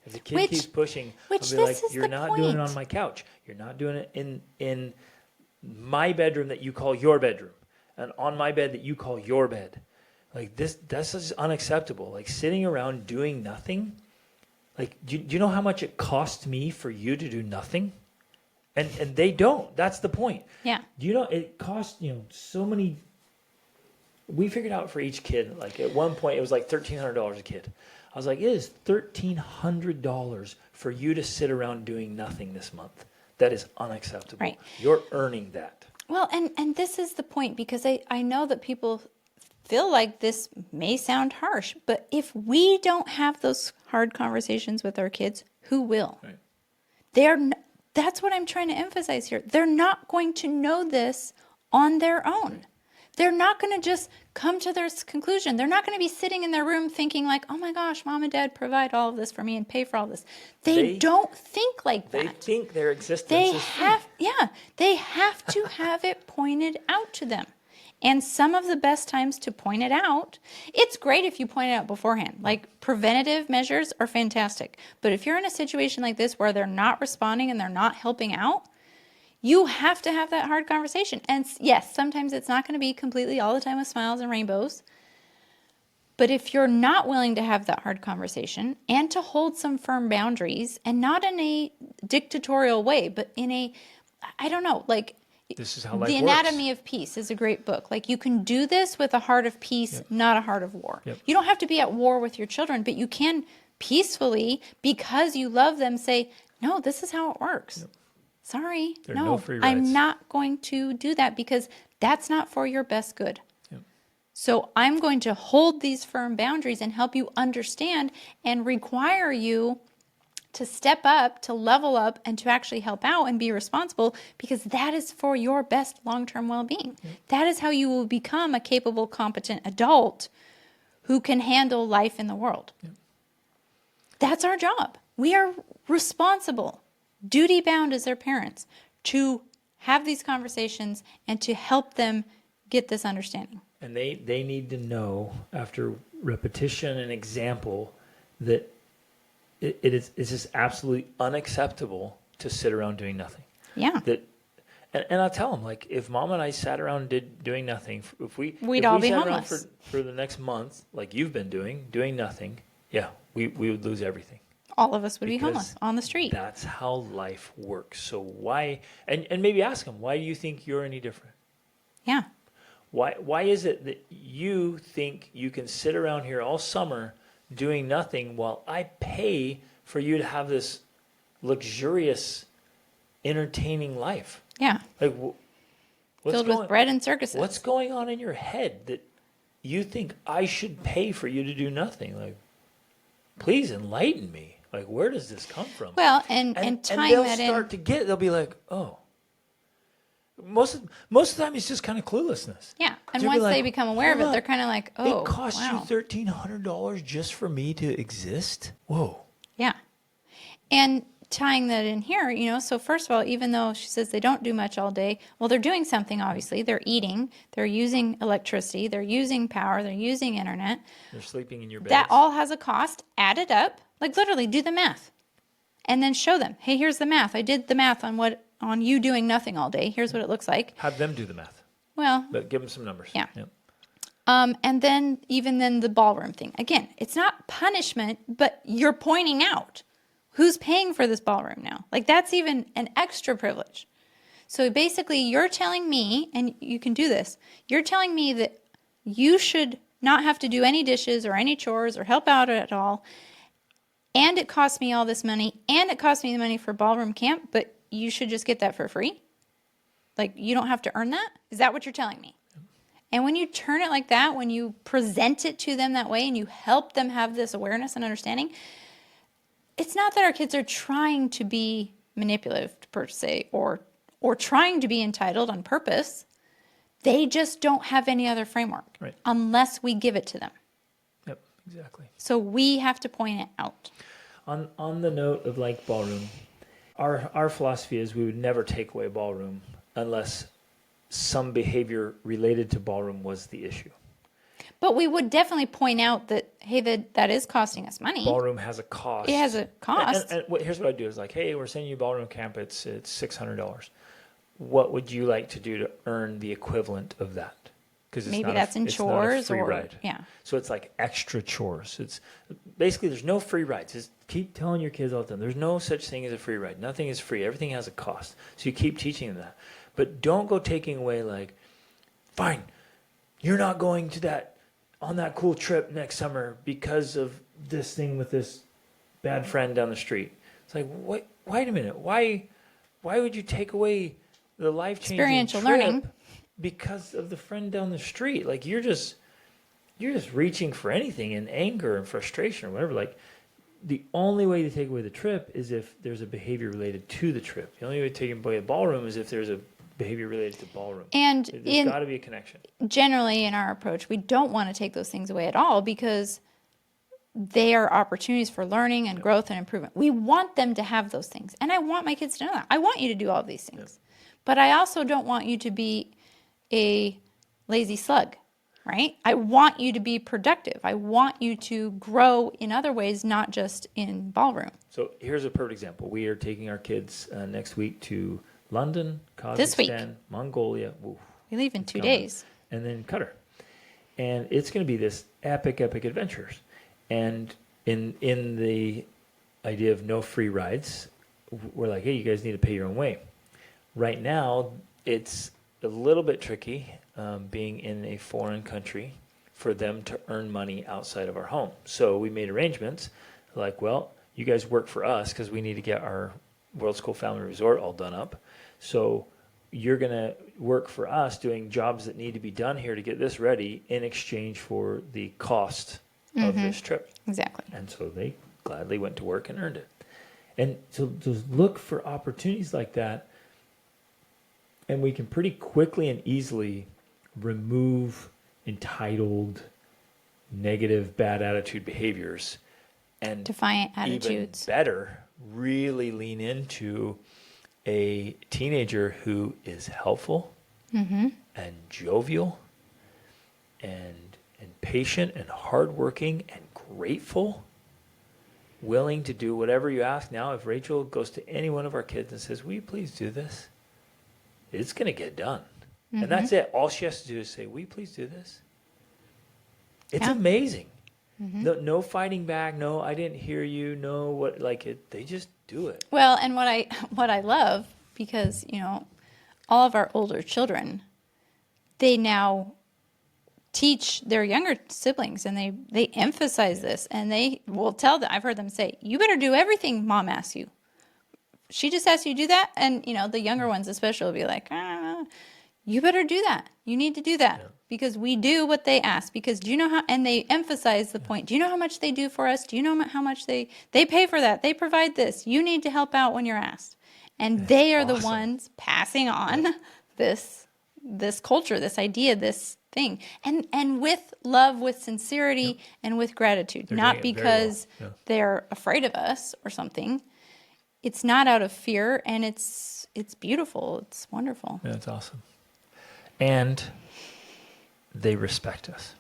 If the kid keeps pushing, I'll be like, you're not doing it on my couch. You're not doing it in my bedroom that you call your bedroom. And on my bed that you call your bed. Like, this is unacceptable. Like, sitting around doing nothing. Like, do you know how much it costs me for you to do nothing? And they don't. That's the point. Yeah. You know, it costs, so many. We figured out for each kid, like at one point it was like $1,300 a kid. I was like, it is $1,300 for you to sit around doing nothing this month. That is unacceptable. Right. You're earning that. Well, and this is the point, because I know that people feel like this may sound harsh, but if we don't have those hard conversations with our kids, who will? Right. That's what I'm trying to emphasize here. They're not going to know this on their own. Right. They're not going to just come to their conclusion. They're not going to be sitting in their room thinking like, oh my gosh, mom and dad provide all of this for me and pay for all this. They don't think like that. They think their existence is free. They have to have it pointed out to them. And some of the best times to point it out, it's great if you point it out beforehand. Like, preventative measures are fantastic. But if you're in a situation like this where they're not responding and they're not helping out, you have to have that hard conversation. And yes, sometimes it's not going to be completely all the time with smiles and rainbows. But if you're not willing to have that hard conversation and to hold some firm boundaries, and not in a dictatorial way, but in a, I don't know, like, this is how life The Anatomy of Peace is a great book. Like, you can do this with a heart of peace, not a heart of war. Yep. You don't have to be at war with your children, but you can peacefully, because you love them, say, no, this is how it works. Yep. Sorry, no, I'm not going to do that, because that's not for your best good. Yep. So I'm going to hold these firm boundaries and help you understand and require you to step up, to level up, and to actually help out and be responsible, because that is for your best long-term well-being. Yep. That is how you will become a capable, competent adult who can handle life in the world. Yep. That's our job. We are responsible, duty-bound as their parents, to have these conversations and to help them get this understanding. And they need to know, after repetition and example, that it's just absolutely unacceptable to sit around doing nothing. Yeah. And I'll tell them, like, if mom and I sat around doing nothing, We'd if all we be sat around homeless. for the next month, like you've been doing nothing, yeah, we would lose everything. All of us would be Because homeless on the street. That's how life works. So why, and maybe ask them, why do you think you're any different? Yeah. Why is it that you think you can sit around here all summer doing nothing while I pay for you to have this luxurious, entertaining life? Yeah. Like, Filled with bread and circuses. what's going on in your head that you think I should pay for you to do nothing? Like, please enlighten me. Like, where does this come from? Well, and tying they'll that start to get. They'll be like, oh. Most of the time, it's just kind of cluelessness. Yeah, and They'll be once they like, become aware of it, "Hold they're on. kind of like, oh, It costs wow. you $1,300 just for me to exist? Whoa. Yeah. And tying that in here, so first of all, even though she says they don't do much all day, well, they're doing something, obviously. They're eating, they're using electricity, they're using power, they're using internet. They're sleeping in your bed. That all has a cost. Add it up. Like, literally, do the math. And then show them, hey, here's the math. I did the math on you doing nothing all day. Here's what it looks like. Have them do the math. Well, But give them some numbers. Yeah. Yep. and then the ballroom thing. Again, it's not punishment, but you're pointing out who's paying for this ballroom now. Like, that's even an extra privilege. So basically, you're telling me, and you can do this, you're telling me that you should not have to do any dishes or any chores or help out at all. And it costs me all this money, and it costs me the money for ballroom camp, but you should just get that for free? Like, you don't have to earn that? Is that what you're telling me? And when you turn it like that, when you present it to them that way and you help them have this awareness and understanding, it's not that our kids are trying to be manipulative, per se, or trying to be entitled on purpose. They just don't have any other framework unless we give it to them. Yep, exactly. So we have to point it out. On the note of like ballroom, our philosophy is we would never take away ballroom unless some behavior related to ballroom was the issue. But we would definitely point out that, hey, that is costing us money. Ballroom has a cost. It has a cost. And here's what I do is like, hey, we're sending you ballroom camp. It's $600. What would you like to do to earn the equivalent of that? Because maybe that's in chores free or ride. Yeah. So it's like extra chores. It's basically there's no free rides. Just keep telling your kids all the time. There's no such thing as a free ride. Nothing is free. Everything has a cost. So you keep teaching them that. But don't go taking away like, fine, you're not going to on that cool trip next summer because of this thing with this bad friend down the street. It's like, wait a minute. Why would you take away the life-changing Experiential trip learning because of the friend down the street? Like, you're just reaching for anything in anger and frustration or whatever. Like, the only way to take away the trip is if there's a behavior related to the trip. The only way to take away a ballroom is if there's a behavior related to ballroom. And there's got to be a connection. Generally, in our approach, we don't want to take those things away at all because they are opportunities for learning and growth and improvement. We want them to have those things. And I want my kids to know that. I want you to do all of these things. Yep. But I also don't want you to be a lazy slug, right? I want you to be productive. I want you to grow in other ways, not just in ballroom. So here's a perfect example. We are taking our kids next week to London, this week. Kazakhstan, Mongolia. Oof, we leave in 2 days. And then Qatar. And it's going to be this epic adventures. And in the idea of no free rides, we're like, hey, you guys need to pay your own way. Right now, it's a little bit tricky being in a foreign country for them to earn money outside of our home. So we made arrangements like, well, you guys work for us because we need to get our World School Family Resort all done up. So you're going to work for us doing jobs that need to be done here to get this ready in exchange for the cost of this trip. Exactly. And so they gladly went to work and earned it. And so just look for opportunities like that. And we can pretty quickly and easily remove entitled, negative, bad attitude behaviors. And defiant attitudes. Even better, really lean into a teenager who is helpful and jovial and patient and hardworking and grateful, willing to do whatever you ask. Now, if Rachel goes to any one of our kids and says, will you please do this? it's going to get done. And that's it. All she has to do is say, will you please do this? It's amazing. No fighting back. No, I didn't hear you. No, what, like it, they just do it. Well, and what I love, because, you know, all of our older children, they now teach their younger siblings, and they emphasize this, and they will tell them, I've heard them say, you better do everything mom asks you. She just asks you to do that. And, you know, the younger ones especially will be like, you better do that. You need to do that because we do what they ask. Because do you know how, and they emphasize the point, do you know how much they do for us? Do you know how much they pay for that? They provide this. You need to help out when you're asked. And they are the ones passing on this culture, this idea, this thing. And with love, with sincerity, and with gratitude. They're not doing it very because well. they're afraid of us or something. It's not out of fear, and it's beautiful. It's wonderful. Yeah, it's awesome. And they respect us.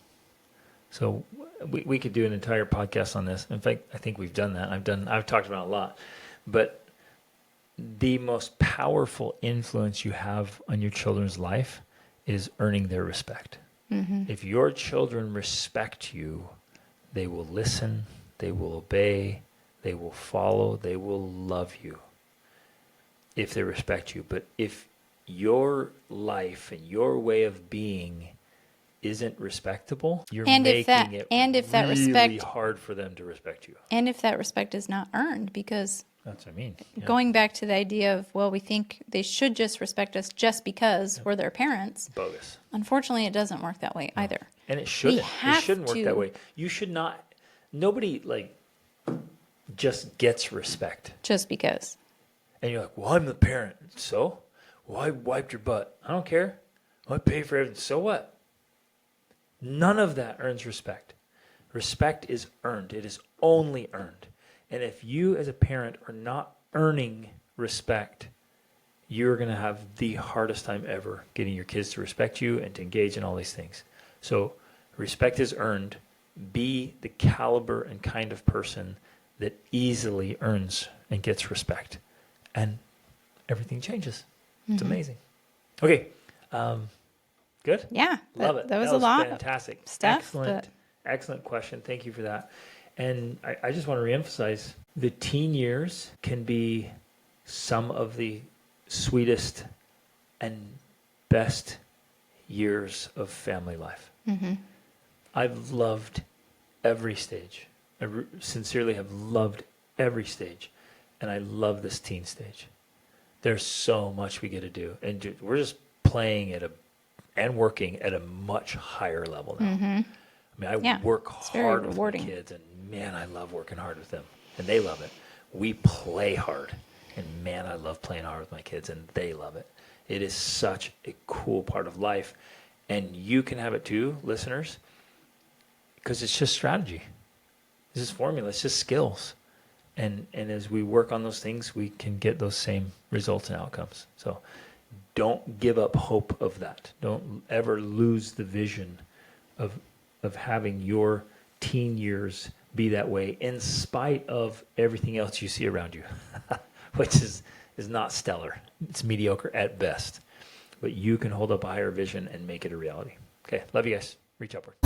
So we could do an entire podcast on this. In fact, I think we've done that. I've talked about it a lot. But the most powerful influence you have on your children's life is earning their respect. If your children respect you, they will listen, they will obey, they will follow, they will love you if they respect you. But if your life and your way of being isn't respectable, you're making it really hard for them to respect you. And if that respect is not earned, because that's what I mean. Yeah. Going back to the idea of, well, we think they should just respect us just because we're their parents. Bogus. Unfortunately, it doesn't work that way either. And it shouldn't. It shouldn't work that way. You should not. Nobody just gets respect. Just because. And you're like, well, I'm the parent. So? Well, I wiped your butt. I don't care. I pay for everything. So what? None of that earns respect. Respect is earned. It is only earned. And if you as a parent are not earning respect, you're going to have the hardest time ever getting your kids to respect you and to engage in all these things. So respect is earned. Be the caliber and kind of person that easily earns and gets respect. And everything changes. It's amazing. Okay. Good? Yeah. Love it. That was a lot fantastic. of stuff. Excellent question. Thank you for that. And I just want to reemphasize, the teen years can be some of the sweetest and best years of family life. I've loved every stage. I sincerely have loved every stage. And I love this teen stage. There's so much we get to do. And we're just playing and working at a much higher level now. I mean, I work hard with my kids, and man, I love working hard with them, and they love it. We play hard, and man, I love playing hard with my kids, and they love it. It is such a cool part of life, and you can have it too, listeners, because it's just strategy. It's just formula. It's just skills. And as we work on those things, we can get those same results and outcomes. So don't give up hope of that. Don't ever lose the vision of having your teen years be that way in spite of everything else you see around you, which is not stellar. It's mediocre at best. But you can hold up a higher vision and make it a reality. Okay, love you guys. Reach upward.